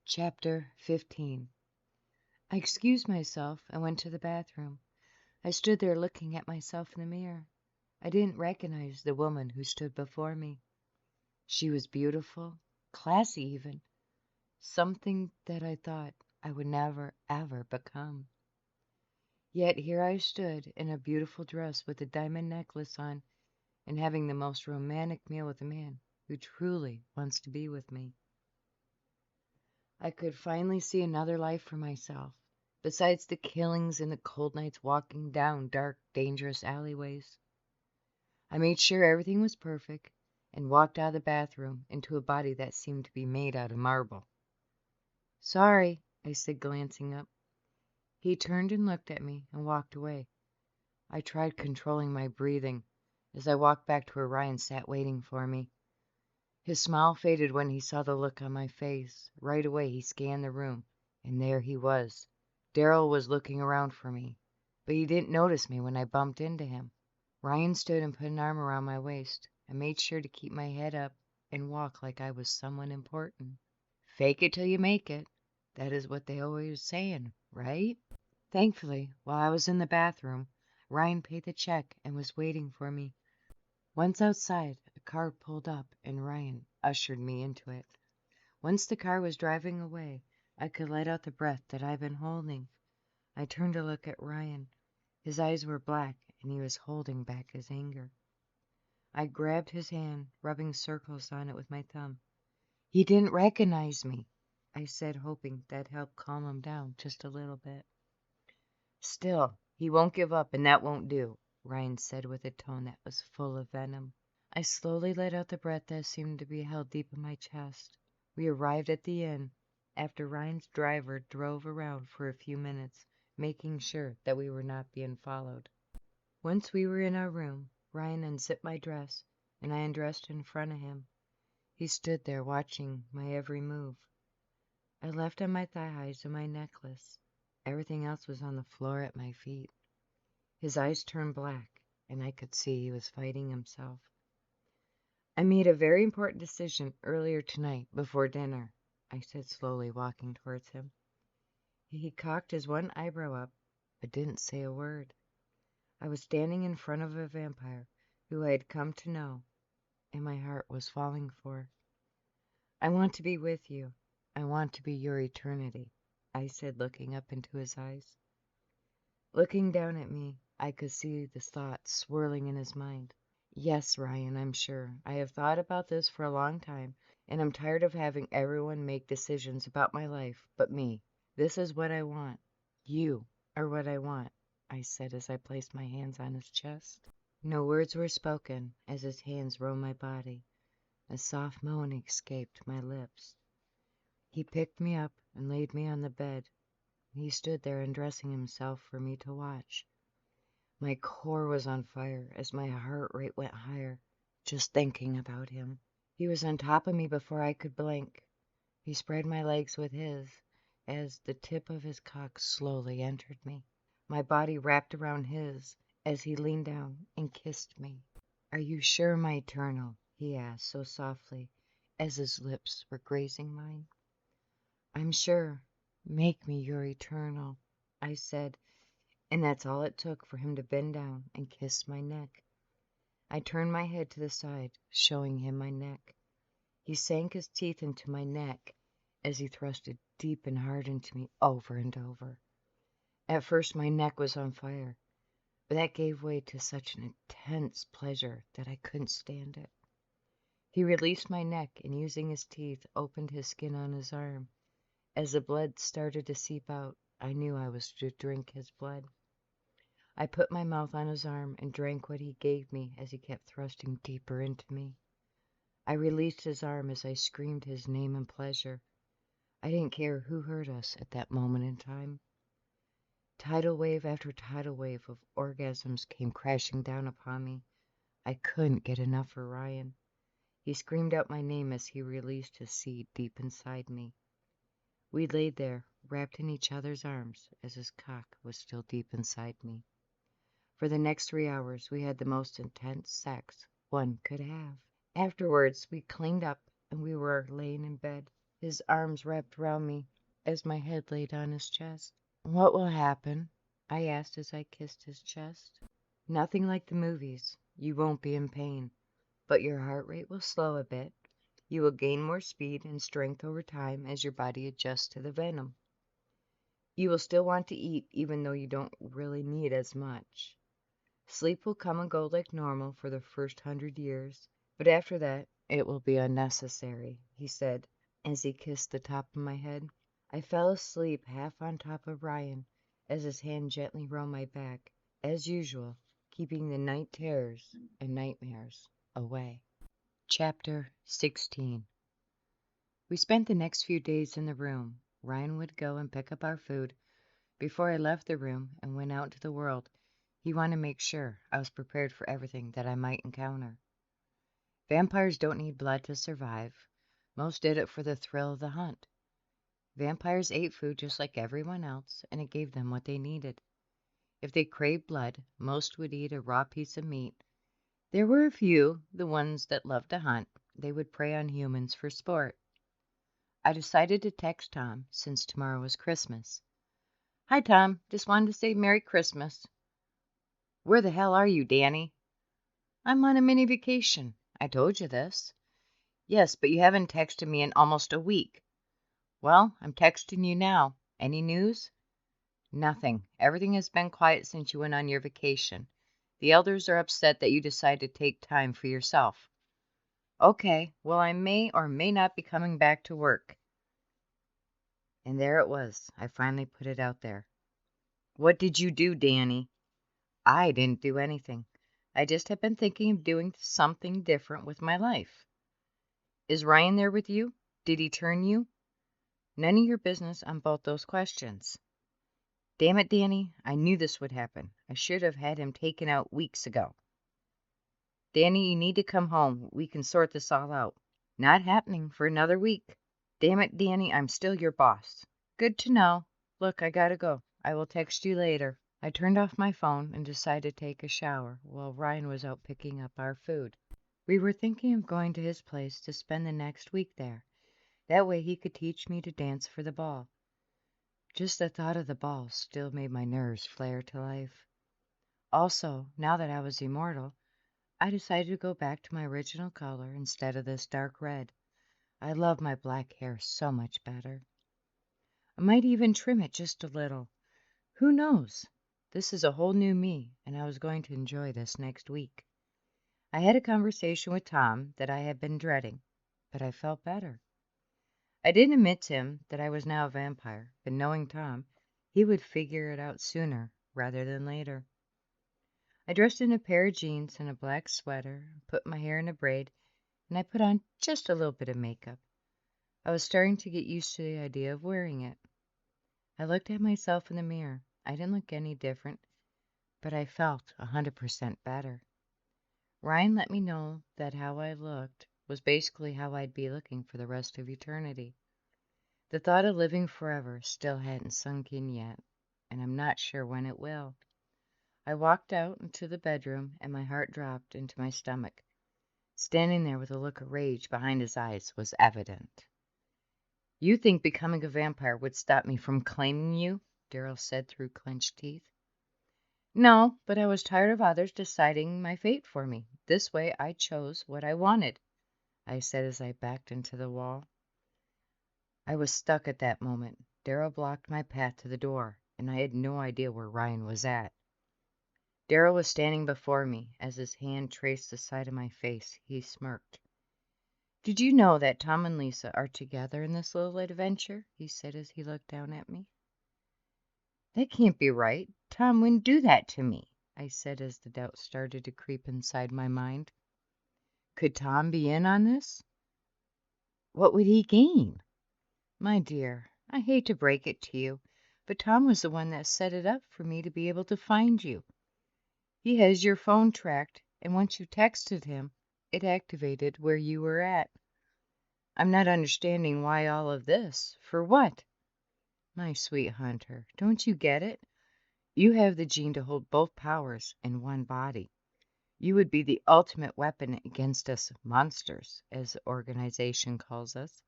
[SPEAKER 1] Chapter 15. I excused myself and went to the bathroom. I stood there looking at myself in the mirror. I didn't recognize the woman who stood before me. She was beautiful, classy even, something that I thought I would never, ever become. Yet here I stood in a beautiful dress with a diamond necklace on and having the most romantic meal with a man who truly wants to be with me. I could finally see another life for myself, besides the killings and the cold nights walking down dark, dangerous alleyways. I made sure everything was perfect and walked out of the bathroom into a body that seemed to be made out of marble. "Sorry," I said, glancing up. He turned and looked at me and walked away. I tried controlling my breathing as I walked back to where Ryan sat waiting for me. His smile faded when he saw the look on my face. Right away he scanned the room, and there he was. Daryl was looking around for me, but he didn't notice me when I bumped into him. Ryan stood and put an arm around my waist. I made sure to keep my head up and walk like I was someone important. Fake it till you make it. That is what they always saying, right? Thankfully, while I was in the bathroom, Ryan paid the check and was waiting for me. Once outside, a car pulled up and Ryan ushered me into it. Once the car was driving away, I could let out the breath that I've been holding. I turned to look at Ryan. His eyes were black and he was holding back his anger. I grabbed his hand, rubbing circles on it with my thumb. "He didn't recognize me," I said, hoping that helped calm him down just a little bit. "Still, he won't give up, and that won't do," Ryan said with a tone that was full of venom. I slowly let out the breath that seemed to be held deep in my chest. We arrived at the inn after Ryan's driver drove around for a few minutes, making sure that we were not being followed. Once we were in our room, Ryan unzipped my dress, and I undressed in front of him. He stood there watching my every move. I left on my thigh-highs and my necklace. Everything else was on the floor at my feet. His eyes turned black, and I could see he was fighting himself. "I made a very important decision earlier tonight before dinner," I said, slowly walking towards him. He cocked his one eyebrow up, but didn't say a word. I was standing in front of a vampire who I had come to know, and my heart was falling for. I want to be with you. I want to be your eternity, I said, looking up into his eyes. Looking down at me, I could see the thoughts swirling in his mind. Yes, Ryan, I'm sure. I have thought about this for a long time, and I'm tired of having everyone make decisions about my life but me. This is what I want. You are what I want, I said as I placed my hands on his chest. No words were spoken as his hands roamed my body. A soft moan escaped my lips. He picked me up and laid me on the bed. He stood there undressing himself for me to watch. My core was on fire as my heart rate went higher, just thinking about him. He was on top of me before I could blink. He spread my legs with his as the tip of his cock slowly entered me. My body wrapped around his as he leaned down and kissed me. "Are you sure, my eternal?" he asked so softly as his lips were grazing mine. "I'm sure. Make me your eternal," I said, and that's all it took for him to bend down and kiss my neck. I turned my head to the side, showing him my neck. He sank his teeth into my neck as he thrust it deep and hard into me over and over. At first my neck was on fire, but that gave way to such an intense pleasure that I couldn't stand it. He released my neck and, using his teeth, opened his skin on his arm. As the blood started to seep out, I knew I was to drink his blood. I put my mouth on his arm and drank what he gave me as he kept thrusting deeper into me. I released his arm as I screamed his name in pleasure. I didn't care who heard us at that moment in time. Tidal wave after tidal wave of orgasms came crashing down upon me. I couldn't get enough for Ryan. He screamed out my name as he released his seed deep inside me. We laid there, wrapped in each other's arms, as his cock was still deep inside me. For the next 3 hours, we had the most intense sex one could have. Afterwards, we cleaned up, and we were laying in bed, his arms wrapped round me as my head laid on his chest. "What will happen?" I asked as I kissed his chest. "Nothing like the movies. You won't be in pain, but your heart rate will slow a bit. You will gain more speed and strength over time as your body adjusts to the venom. You will still want to eat even though you don't really need as much. Sleep will come and go like normal for the first 100 years, but after that it will be unnecessary," he said as he kissed the top of my head. I fell asleep half on top of Ryan as his hand gently roamed my back, as usual, keeping the night terrors and nightmares away. Chapter 16. We spent the next few days in the room. Ryan would go and pick up our food. Before I left the room and went out into the world, he wanted to make sure I was prepared for everything that I might encounter. Vampires don't need blood to survive. Most did it for the thrill of the hunt. Vampires ate food just like everyone else, and it gave them what they needed. If they craved blood, most would eat a raw piece of meat. There were a few, the ones that loved to hunt. They would prey on humans for sport. I decided to text Tom since tomorrow was Christmas. "Hi, Tom. Just wanted to say Merry Christmas." "Where the hell are you, Danny?" "I'm on a mini vacation. I told you this." "Yes, but you haven't texted me in almost a week." "Well, I'm texting you now. Any news?" "Nothing. Everything has been quiet since you went on your vacation. The elders are upset that you decided to take time for yourself." "Okay. Well, I may or may not be coming back to work." And there it was. I finally put it out there. "What did you do, Danny?" "I didn't do anything. I just have been thinking of doing something different with my life." "Is Ryan there with you? Did he turn you?" "None of your business on both those questions." "Damn it, Danny, I knew this would happen. I should have had him taken out weeks ago." "Danny, you need to come home. We can sort this all out." "Not happening for another week." "Damn it, Danny, I'm still your boss." "Good to know. Look, I gotta go. I will text you later." I turned off my phone and decided to take a shower while Ryan was out picking up our food. We were thinking of going to his place to spend the next week there. That way he could teach me to dance for the ball. Just the thought of the ball still made my nerves flare to life. Also, now that I was immortal, I decided to go back to my original color instead of this dark red. I love my black hair so much better. I might even trim it just a little. Who knows? This is a whole new me, and I was going to enjoy this next week. I had a conversation with Tom that I had been dreading, but I felt better. I didn't admit to him that I was now a vampire, but knowing Tom, he would figure it out sooner rather than later. I dressed in a pair of jeans and a black sweater, put my hair in a braid, and I put on just a little bit of makeup. I was starting to get used to the idea of wearing it. I looked at myself in the mirror. I didn't look any different, but I felt 100% better. Ryan let me know that how I looked was basically how I'd be looking for the rest of eternity. The thought of living forever still hadn't sunk in yet, and I'm not sure when it will. I walked out into the bedroom, and my heart dropped into my stomach. Standing there with a look of rage behind his eyes was evident. "You think becoming a vampire would stop me from claiming you?" Daryl said through clenched teeth. "No, but I was tired of others deciding my fate for me. This way I chose what I wanted," I said as I backed into the wall. I was stuck at that moment. Daryl blocked my path to the door, and I had no idea where Ryan was at. Daryl was standing before me. As his hand traced the side of my face, he smirked. "Did you know that Tom and Lisa are together in this little adventure?" he said as he looked down at me. "That can't be right. Tom wouldn't do that to me," I said as the doubt started to creep inside my mind. Could Tom be in on this? What would he gain? My dear, I hate to break it to you, but Tom was the one that set it up for me to be able to find you. He has your phone tracked, and once you texted him, it activated where you were at. I'm not understanding why all of this. For what? My sweet Hunter, don't you get it? You have the gene to hold both powers in one body. You would be the ultimate weapon against us monsters, as the organization calls us.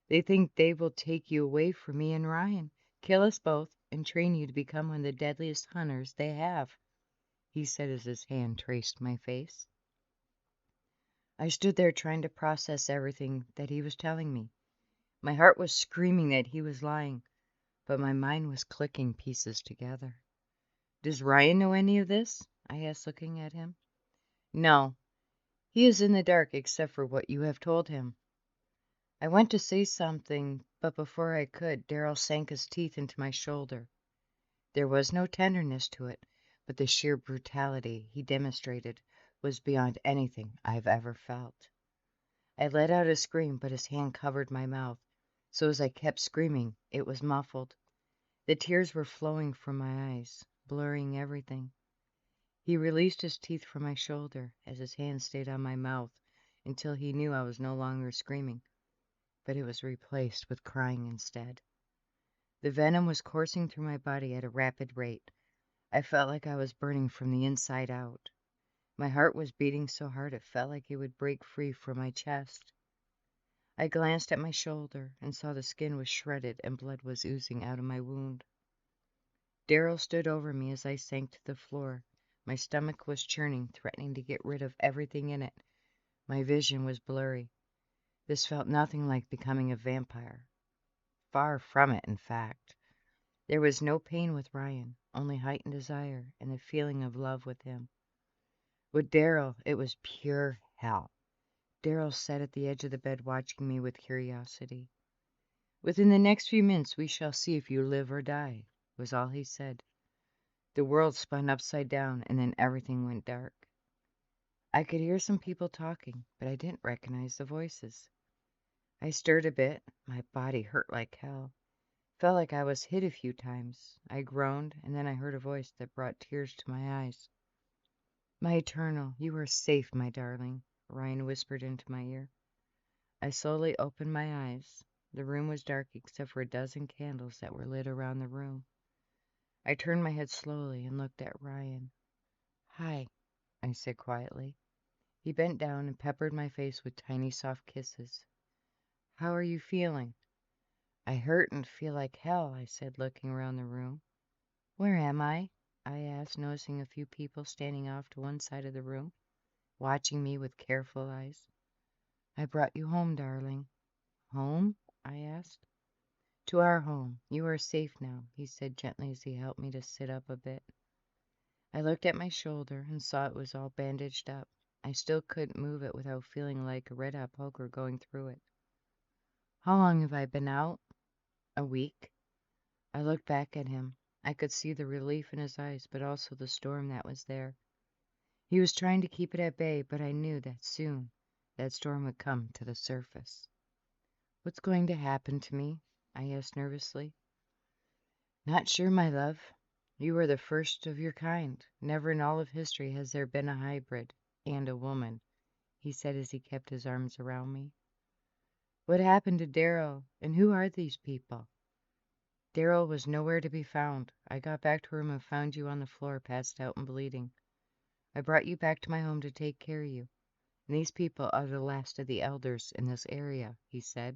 [SPEAKER 1] They think they will take you away from me and Ryan, kill us both, and train you to become one of the deadliest hunters they have," he said as his hand traced my face. I stood there trying to process everything that he was telling me. My heart was screaming that he was lying, but my mind was clicking pieces together. "Does Ryan know any of this?" I asked, looking at him. "No. He is in the dark except for what you have told him." I went to say something, but before I could, Daryl sank his teeth into my shoulder. There was no tenderness to it, but the sheer brutality he demonstrated was beyond anything I have ever felt. I let out a scream, but his hand covered my mouth, so as I kept screaming, it was muffled. The tears were flowing from my eyes, blurring everything. He released his teeth from my shoulder as his hand stayed on my mouth until he knew I was no longer screaming, but it was replaced with crying instead. The venom was coursing through my body at a rapid rate. I felt like I was burning from the inside out. My heart was beating so hard it felt like it would break free from my chest. I glanced at my shoulder and saw the skin was shredded and blood was oozing out of my wound. Daryl stood over me as I sank to the floor. My stomach was churning, threatening to get rid of everything in it. My vision was blurry. This felt nothing like becoming a vampire. Far from it, in fact. There was no pain with Ryan, only heightened desire and the feeling of love with him. With Daryl, it was pure hell. Daryl sat at the edge of the bed watching me with curiosity. "Within the next few minutes we shall see if you live or die," was all he said. The world spun upside down, and then everything went dark. I could hear some people talking, but I didn't recognize the voices. I stirred a bit. My body hurt like hell. Felt like I was hit a few times. I groaned, and then I heard a voice that brought tears to my eyes. "My Eternal, you are safe, my darling," Ryan whispered into my ear. I slowly opened my eyes. The room was dark except for a dozen candles that were lit around the room. I turned my head slowly and looked at Ryan. "Hi," I said quietly. He bent down and peppered my face with tiny soft kisses. "How are you feeling?" "I hurt and feel like hell," I said, looking around the room. "Where am I?" I asked, noticing a few people standing off to one side of the room. watching me with careful eyes. I brought you home, darling. Home? I asked. To our home. You are safe now, he said gently as he helped me to sit up a bit. I looked at my shoulder and saw it was all bandaged up. I still couldn't move it without feeling like a red-hot poker going through it. How long have I been out? A week. I looked back at him. I could see the relief in his eyes, but also the storm that was there. He was trying to keep it at bay, but I knew that soon that storm would come to the surface. What's going to happen to me? I asked nervously. Not sure, my love. You are the first of your kind. Never in all of history has there been a hybrid and a woman, he said as he kept his arms around me. What happened to Daryl, and who are these people? Daryl was nowhere to be found. I got back to her room and found you on the floor, passed out and bleeding. I brought you back to my home to take care of you. And these people are the last of the elders in this area, he said.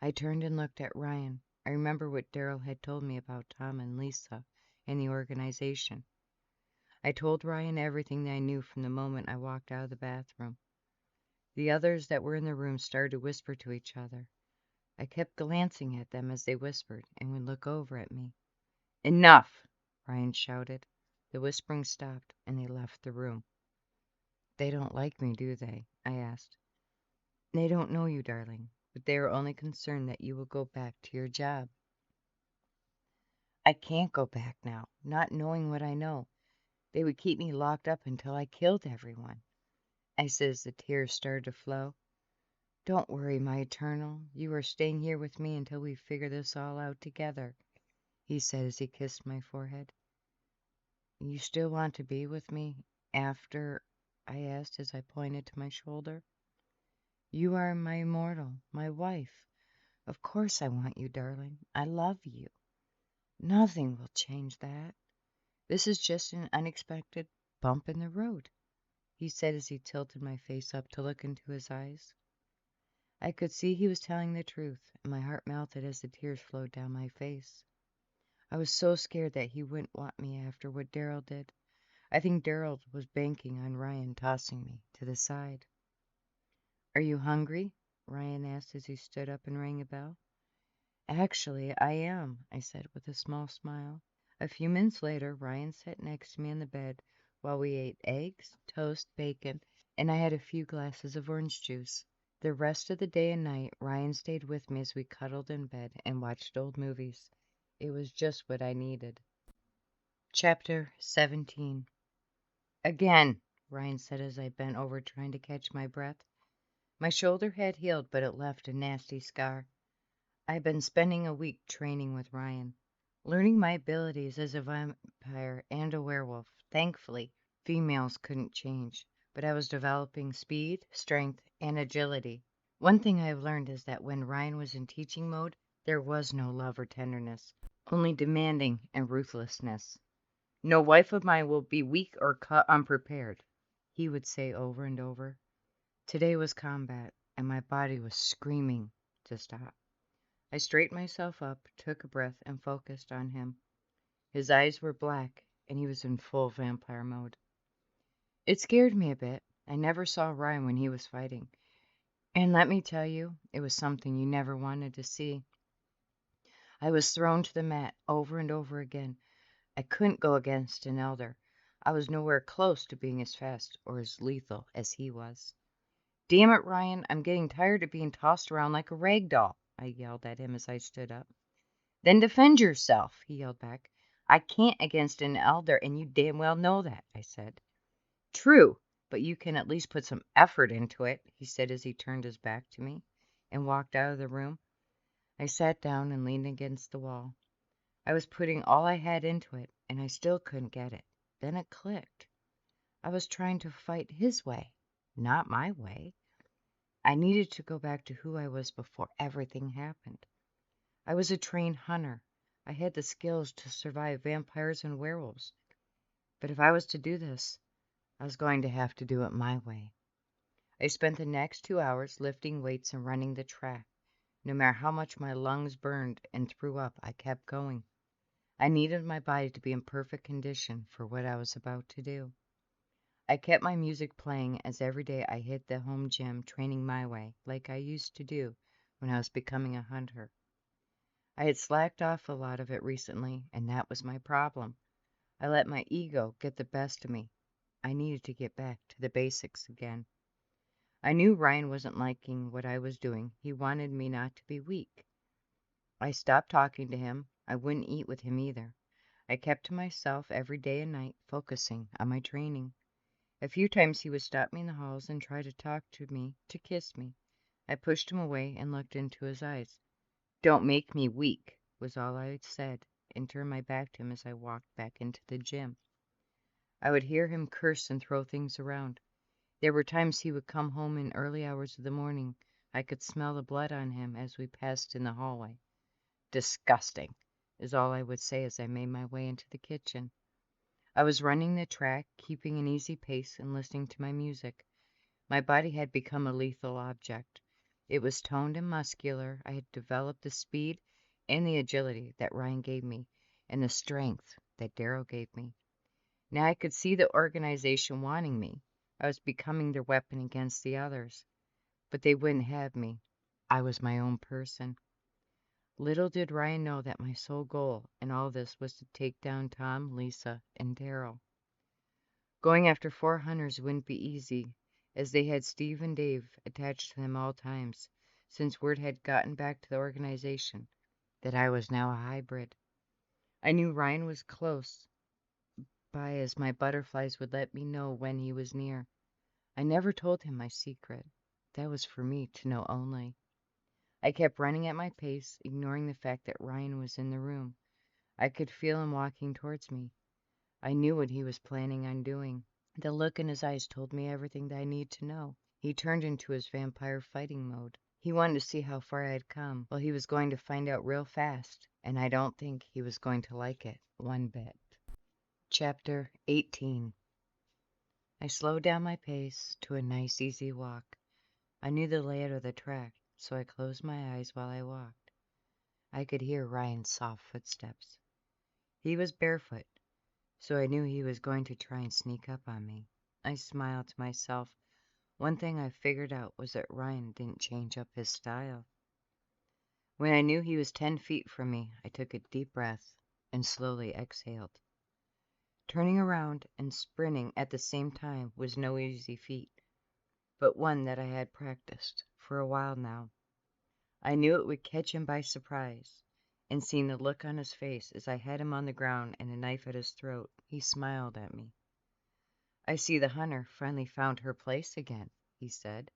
[SPEAKER 1] I turned and looked at Ryan. I remember what Daryl had told me about Tom and Lisa and the organization. I told Ryan everything that I knew from the moment I walked out of the bathroom. The others that were in the room started to whisper to each other. I kept glancing at them as they whispered and would look over at me. Enough! Ryan shouted. The whispering stopped and they left the room. They don't like me, do they? I asked. They don't know you, darling, but they are only concerned that you will go back to your job. I can't go back now, not knowing what I know. They would keep me locked up until I killed everyone. I said as the tears started to flow. Don't worry, my eternal. You are staying here with me until we figure this all out together, he said as he kissed my forehead. You still want to be with me after? I asked as I pointed to my shoulder. You are my immortal, my wife. Of course I want you, darling. I love you. Nothing will change that. This is just an unexpected bump in the road, he said as he tilted my face up to look into his eyes. I could see he was telling the truth, and my heart melted as the tears flowed down my face. I was so scared that he wouldn't want me after what Daryl did. I think Daryl was banking on Ryan tossing me to the side. Are you hungry? Ryan asked as he stood up and rang a bell. Actually, I am, I said with a small smile. A few minutes later, Ryan sat next to me in the bed while we ate eggs, toast, bacon, and I had a few glasses of orange juice. The rest of the day and night, Ryan stayed with me as we cuddled in bed and watched old movies. It was just what I needed. Chapter 17. Again, Ryan said as I bent over trying to catch my breath. My shoulder had healed, but it left a nasty scar. I'd been spending a week training with Ryan, learning my abilities as a vampire and a werewolf. Thankfully, females couldn't change, but I was developing speed, strength, and agility. One thing I've learned is that when Ryan was in teaching mode, there was no love or tenderness, only demanding and ruthlessness. No wife of mine will be weak or caught unprepared, he would say over and over. Today was combat, and my body was screaming to stop. I straightened myself up, took a breath, and focused on him. His eyes were black, and he was in full vampire mode. It scared me a bit. I never saw Ryan when he was fighting. And let me tell you, it was something you never wanted to see. I was thrown to the mat over and over again. I couldn't go against an elder. I was nowhere close to being as fast or as lethal as he was. Damn it, Ryan, I'm getting tired of being tossed around like a rag doll, I yelled at him as I stood up. Then defend yourself, he yelled back. I can't against an elder, and you damn well know that, I said. True, but you can at least put some effort into it, he said as he turned his back to me and walked out of the room. I sat down and leaned against the wall. I was putting all I had into it, and I still couldn't get it. Then it clicked. I was trying to fight his way, not my way. I needed to go back to who I was before everything happened. I was a trained hunter. I had the skills to survive vampires and werewolves. But if I was to do this, I was going to have to do it my way. I spent the next 2 hours lifting weights and running the track. No matter how much my lungs burned and threw up, I kept going. I needed my body to be in perfect condition for what I was about to do. I kept my music playing as every day I hit the home gym training my way, like I used to do when I was becoming a hunter. I had slacked off a lot of it recently, and that was my problem. I let my ego get the best of me. I needed to get back to the basics again. I knew Ryan wasn't liking what I was doing. He wanted me not to be weak. I stopped talking to him. I wouldn't eat with him either. I kept to myself every day and night, focusing on my training. A few times he would stop me in the halls and try to talk to me, to kiss me. I pushed him away and looked into his eyes. "Don't make me weak," was all I said, and turned my back to him as I walked back into the gym. I would hear him curse and throw things around. There were times he would come home in early hours of the morning. I could smell the blood on him as we passed in the hallway. "Disgusting," is all I would say as I made my way into the kitchen. I was running the track, keeping an easy pace and listening to my music. My body had become a lethal object. It was toned and muscular. I had developed the speed and the agility that Ryan gave me, and the strength that Darrell gave me. Now I could see the organization wanting me. I was becoming their weapon against the others. But they wouldn't have me. I was my own person. Little did Ryan know that my sole goal in all this was to take down Tom, Lisa, and Darrell. Going after 4 hunters wouldn't be easy, as they had Steve and Dave attached to them all times, since word had gotten back to the organization that I was now a hybrid. I knew Ryan was close by, as my butterflies would let me know when he was near. I never told him my secret. That was for me to know only. I kept running at my pace, ignoring the fact that Ryan was in the room. I could feel him walking towards me. I knew what he was planning on doing. The look in his eyes told me everything that I needed to know. He turned into his vampire fighting mode. He wanted to see how far I had come. Well, he was going to find out real fast, and I don't think he was going to like it one bit. Chapter 18. I slowed down my pace to a nice, easy walk. I knew the layout of the track, so I closed my eyes while I walked. I could hear Ryan's soft footsteps. He was barefoot, so I knew he was going to try and sneak up on me. I smiled to myself. One thing I figured out was that Ryan didn't change up his style. When I knew he was 10 feet from me, I took a deep breath and slowly exhaled. Turning around and sprinting at the same time was no easy feat, but one that I had practiced for a while now. I knew it would catch him by surprise, and seeing the look on his face as I had him on the ground and a knife at his throat, he smiled at me. "I see the hunter finally found her place again," he said.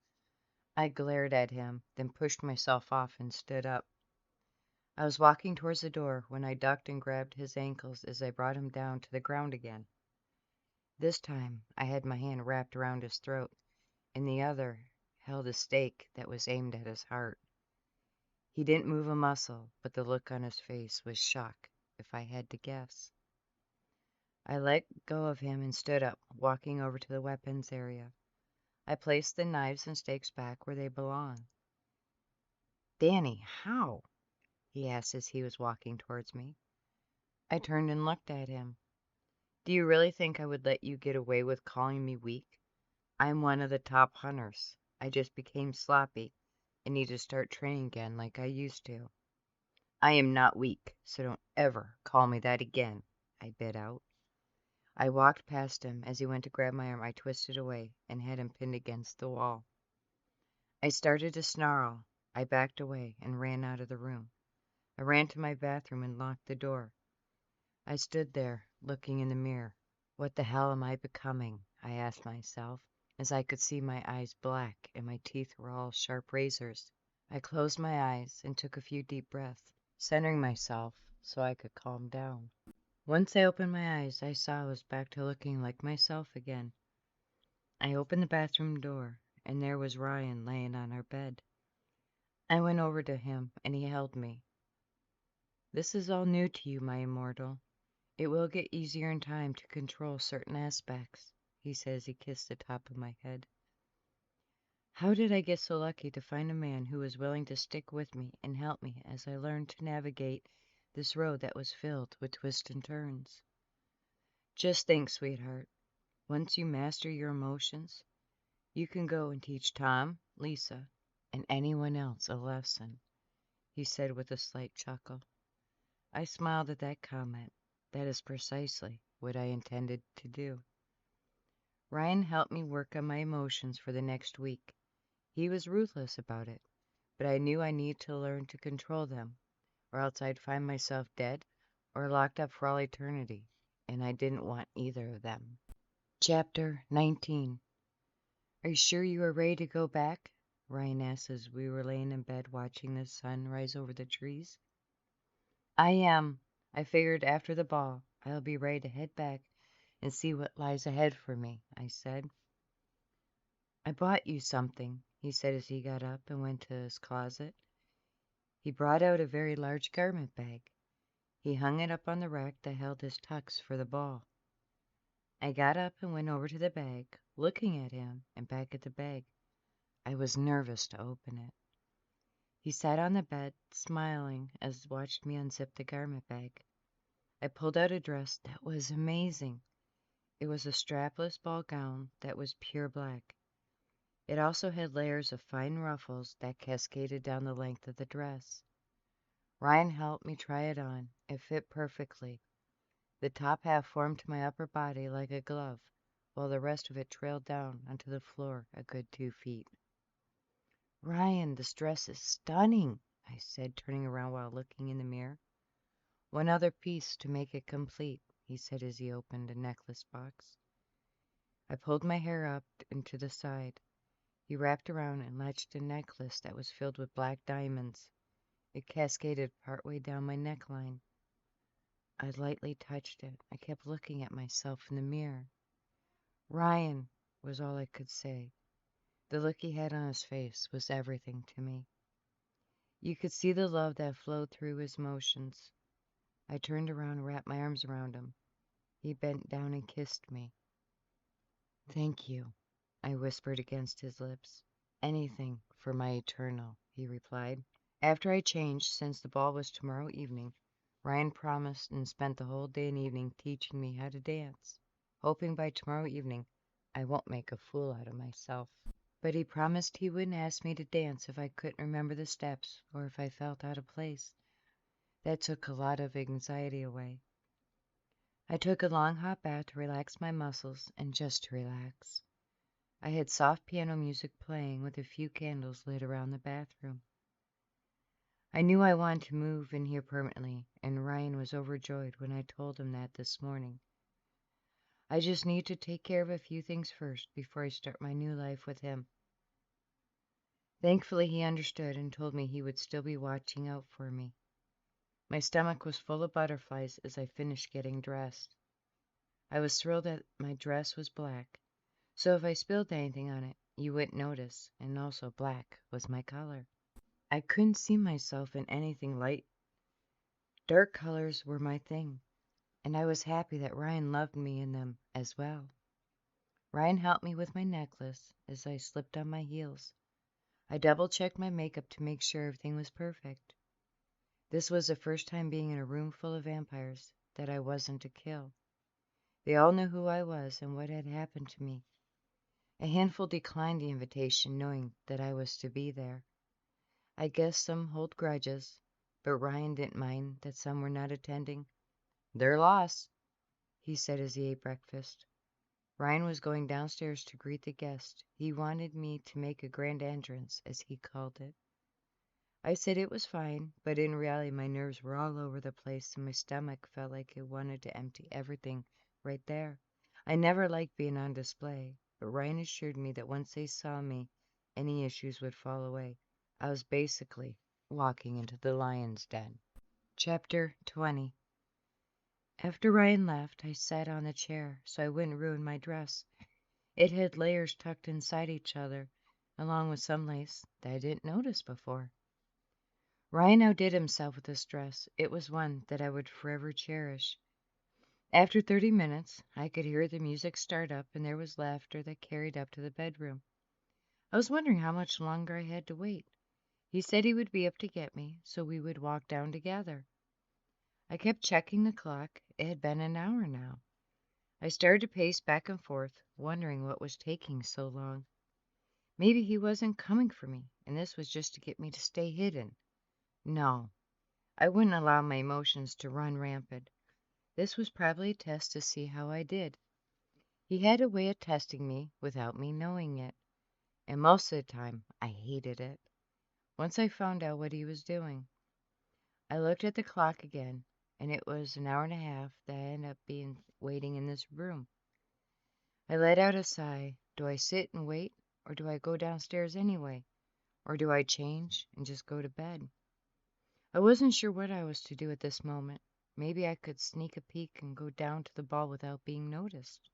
[SPEAKER 1] I glared at him, then pushed myself off and stood up. I was walking towards the door when I ducked and grabbed his ankles as I brought him down to the ground again. This time I had my hand wrapped around his throat, and the other held a stake that was aimed at his heart. He didn't move a muscle, but the look on his face was shock, if I had to guess. I let go of him and stood up, walking over to the weapons area. I placed the knives and stakes back where they belong. "Danny, how?" he asked as he was walking towards me. I turned and looked at him. "Do you really think I would let you get away with calling me weak? I'm one of the top hunters. I just became sloppy and need to start training again like I used to." "I am not weak, so don't ever call me that again," I bit out. I walked past him. As he went to grab my arm, I twisted away and had him pinned against the wall. I started to snarl. I backed away and ran out of the room. I ran to my bathroom and locked the door. I stood there, looking in the mirror. What the hell am I becoming? I asked myself, as I could see my eyes black and my teeth were all sharp razors. I closed my eyes and took a few deep breaths, centering myself so I could calm down. Once I opened my eyes, I saw I was back to looking like myself again. I opened the bathroom door, and there was Ryan laying on our bed. I went over to him, and he held me. "This is all new to you, my immortal. It will get easier in time to control certain aspects," he said as he kissed the top of my head. How did I get so lucky to find a man who was willing to stick with me and help me as I learned to navigate this road that was filled with twists and turns? "Just think, sweetheart, Once you master your emotions, you can go and teach Tom, Lisa, and anyone else a lesson," he said with a slight chuckle. I smiled at that comment. That is precisely what I intended to do. Ryan helped me work on my emotions for the next week. He was ruthless about it, but I knew I needed to learn to control them, or else I'd find myself dead or locked up for all eternity, and I didn't want either of them. Chapter 19. Are you sure you are ready to go back? Ryan asked as we were laying in bed watching the sun rise over the trees. I am. I figured after the ball I'll be ready to head back and see what lies ahead for me, I said. I bought you something, he said as he got up and went to his closet. He brought out a very large garment bag. He hung it up on the rack that held his tux for the ball. I got up and went over to the bag, looking at him and back at the bag. I was nervous to open it. He sat on the bed, smiling, as watched me unzip the garment bag. I pulled out a dress that was amazing. It was a strapless ball gown that was pure black. It also had layers of fine ruffles that cascaded down the length of the dress. Ryan helped me try it on. It fit perfectly. The top half formed to my upper body like a glove, while the rest of it trailed down onto the floor a good 2 feet. Ryan, this dress is stunning, I said, turning around while looking in the mirror. One other piece to make it complete, he said as he opened a necklace box. I pulled my hair up and to the side. He wrapped around and latched a necklace that was filled with black diamonds. It cascaded partway down my neckline. I lightly touched it. I kept looking at myself in the mirror. Ryan, was all I could say. The look he had on his face was everything to me. You could see the love that flowed through his motions. I turned around and wrapped my arms around him. He bent down and kissed me. Thank you, I whispered against his lips. Anything for my eternal, he replied. After I changed, since the ball was tomorrow evening, Ryan promised and spent the whole day and evening teaching me how to dance, hoping by tomorrow evening I won't make a fool out of myself. But he promised he wouldn't ask me to dance if I couldn't remember the steps or if I felt out of place. That took a lot of anxiety away. I took a long hot bath to relax my muscles and just to relax. I had soft piano music playing with a few candles lit around the bathroom. I knew I wanted to move in here permanently, and Ryan was overjoyed when I told him that this morning. I just need to take care of a few things first before I start my new life with him. Thankfully, he understood and told me he would still be watching out for me. My stomach was full of butterflies as I finished getting dressed. I was thrilled that my dress was black, so if I spilled anything on it, you wouldn't notice, and also black was my color. I couldn't see myself in anything light. Dark colors were my thing, and I was happy that Ryan loved me in them as well. Ryan helped me with my necklace as I slipped on my heels. I double-checked my makeup to make sure everything was perfect. This was the first time being in a room full of vampires that I wasn't to kill. They all knew who I was and what had happened to me. A handful declined the invitation, knowing that I was to be there. I guess some hold grudges, but Ryan didn't mind that some were not attending. Their loss, he said as he ate breakfast. Ryan was going downstairs to greet the guests. He wanted me to make a grand entrance, as he called it. I said it was fine, but in reality my nerves were all over the place and my stomach felt like it wanted to empty everything right there. I never liked being on display, but Ryan assured me that once they saw me, any issues would fall away. I was basically walking into the lion's den. Chapter 20. After Ryan left, I sat on the chair so I wouldn't ruin my dress. It had layers tucked inside each other, along with some lace that I didn't notice before. Ryan outdid himself with this dress. It was one that I would forever cherish. After 30 minutes, I could hear the music start up, and there was laughter that carried up to the bedroom. I was wondering how much longer I had to wait. He said he would be up to get me, so we would walk down together. I kept checking the clock. It had been an hour now. I started to pace back and forth, wondering what was taking so long. Maybe he wasn't coming for me, and this was just to get me to stay hidden. No, I wouldn't allow my emotions to run rampant. This was probably a test to see how I did. He had a way of testing me without me knowing it, and most of the time I hated it. Once I found out what he was doing, I looked at the clock again, and it was an hour and a half that I ended up being waiting in this room. I let out a sigh. Do I sit and wait, or do I go downstairs anyway? Or do I change and just go to bed? I wasn't sure what I was to do at this moment. Maybe I could sneak a peek and go down to the ball without being noticed.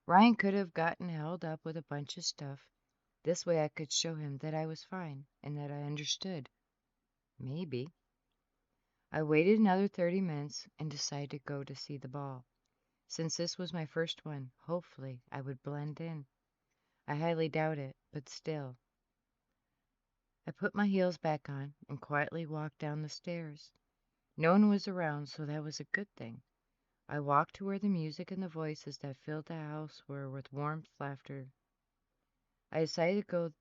[SPEAKER 1] Ryan could have gotten held up with a bunch of stuff. This way I could show him that I was fine and that I understood. Maybe. I waited another 30 minutes and decided to go to see the ball. Since this was my first one, hopefully I would blend in. I highly doubt it, but still. I put my heels back on and quietly walked down the stairs. No one was around, so that was a good thing. I walked to where the music and the voices that filled the house were with warmth, laughter. I decided to go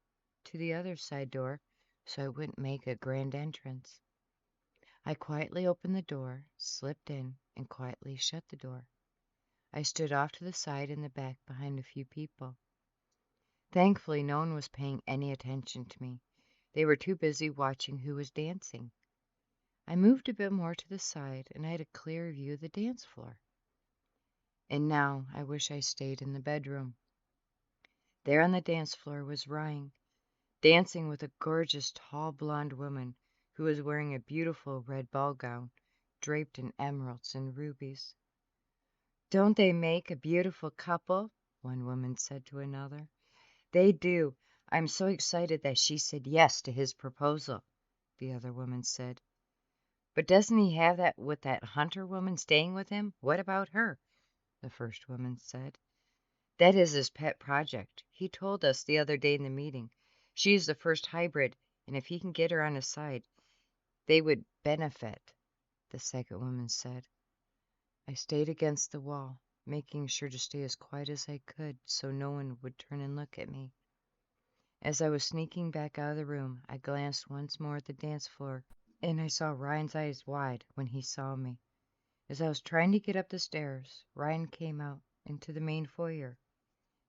[SPEAKER 1] to the other side door so I wouldn't make a grand entrance. I quietly opened the door, slipped in, and quietly shut the door. I stood off to the side in the back behind a few people. Thankfully, no one was paying any attention to me. They were too busy watching who was dancing. I moved a bit more to the side, and I had a clear view of the dance floor. And now I wish I stayed in the bedroom. There on the dance floor was Ryan, dancing with a gorgeous, tall, blonde woman who was wearing a beautiful red ball gown draped in emeralds and rubies. "Don't they make a beautiful couple?" one woman said to another. "They do. I'm so excited that she said yes to his proposal," the other woman said. "But doesn't he have that with that Hunter woman staying with him? What about her?" the first woman said. "That is his pet project. He told us the other day in the meeting. She is the first hybrid, and if he can get her on his side, they would benefit," the second woman said. I stayed against the wall, making sure to stay as quiet as I could so no one would turn and look at me. As I was sneaking back out of the room, I glanced once more at the dance floor, and I saw Ryan's eyes wide when he saw me. As I was trying to get up the stairs, Ryan came out into the main foyer.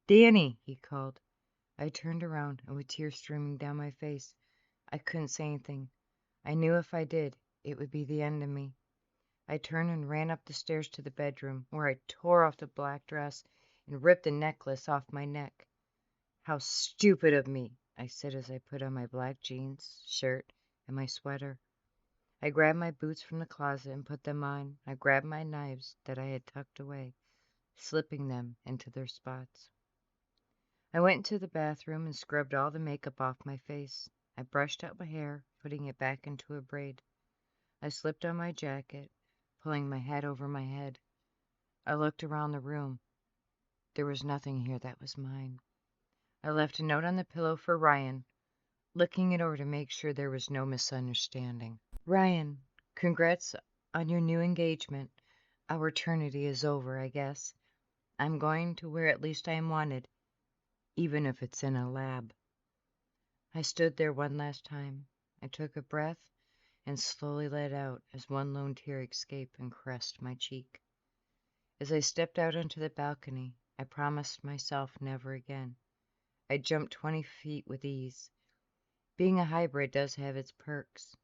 [SPEAKER 1] "Danny!" he called. I turned around, and with tears streaming down my face, I couldn't say anything. I knew if I did, it would be the end of me. I turned and ran up the stairs to the bedroom, where I tore off the black dress and ripped the necklace off my neck. "How stupid of me!" I said as I put on my black jeans, shirt, and my sweater. I grabbed my boots from the closet and put them on. I grabbed my knives that I had tucked away, slipping them into their spots. I went into the bathroom and scrubbed all the makeup off my face. I brushed out my hair, putting it back into a braid. I slipped on my jacket, pulling my hat over my head. I looked around the room. There was nothing here that was mine. I left a note on the pillow for Ryan, looking it over to make sure there was no misunderstanding. "Ryan, congrats on your new engagement. Our eternity is over, I guess. I'm going to where at least I am wanted, even if it's in a lab." I stood there one last time. I took a breath and slowly let out as one lone tear escaped and caressed my cheek. As I stepped out onto the balcony, I promised myself never again. I jumped 20 feet with ease. Being a hybrid does have its perks.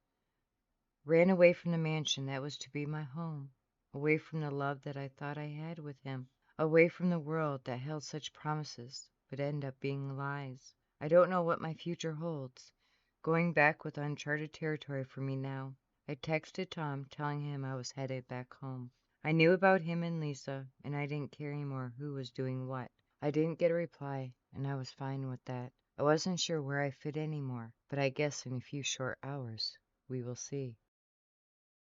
[SPEAKER 1] Ran away from the mansion that was to be my home, away from the love that I thought I had with him, away from the world that held such promises but end up being lies. I don't know what my future holds. Going back with uncharted territory for me now. I texted Tom telling him I was headed back home. I knew about him and Lisa, and I didn't care anymore who was doing what. I didn't get a reply, and I was fine with that. I wasn't sure where I fit anymore, but I guess in a few short hours we will see.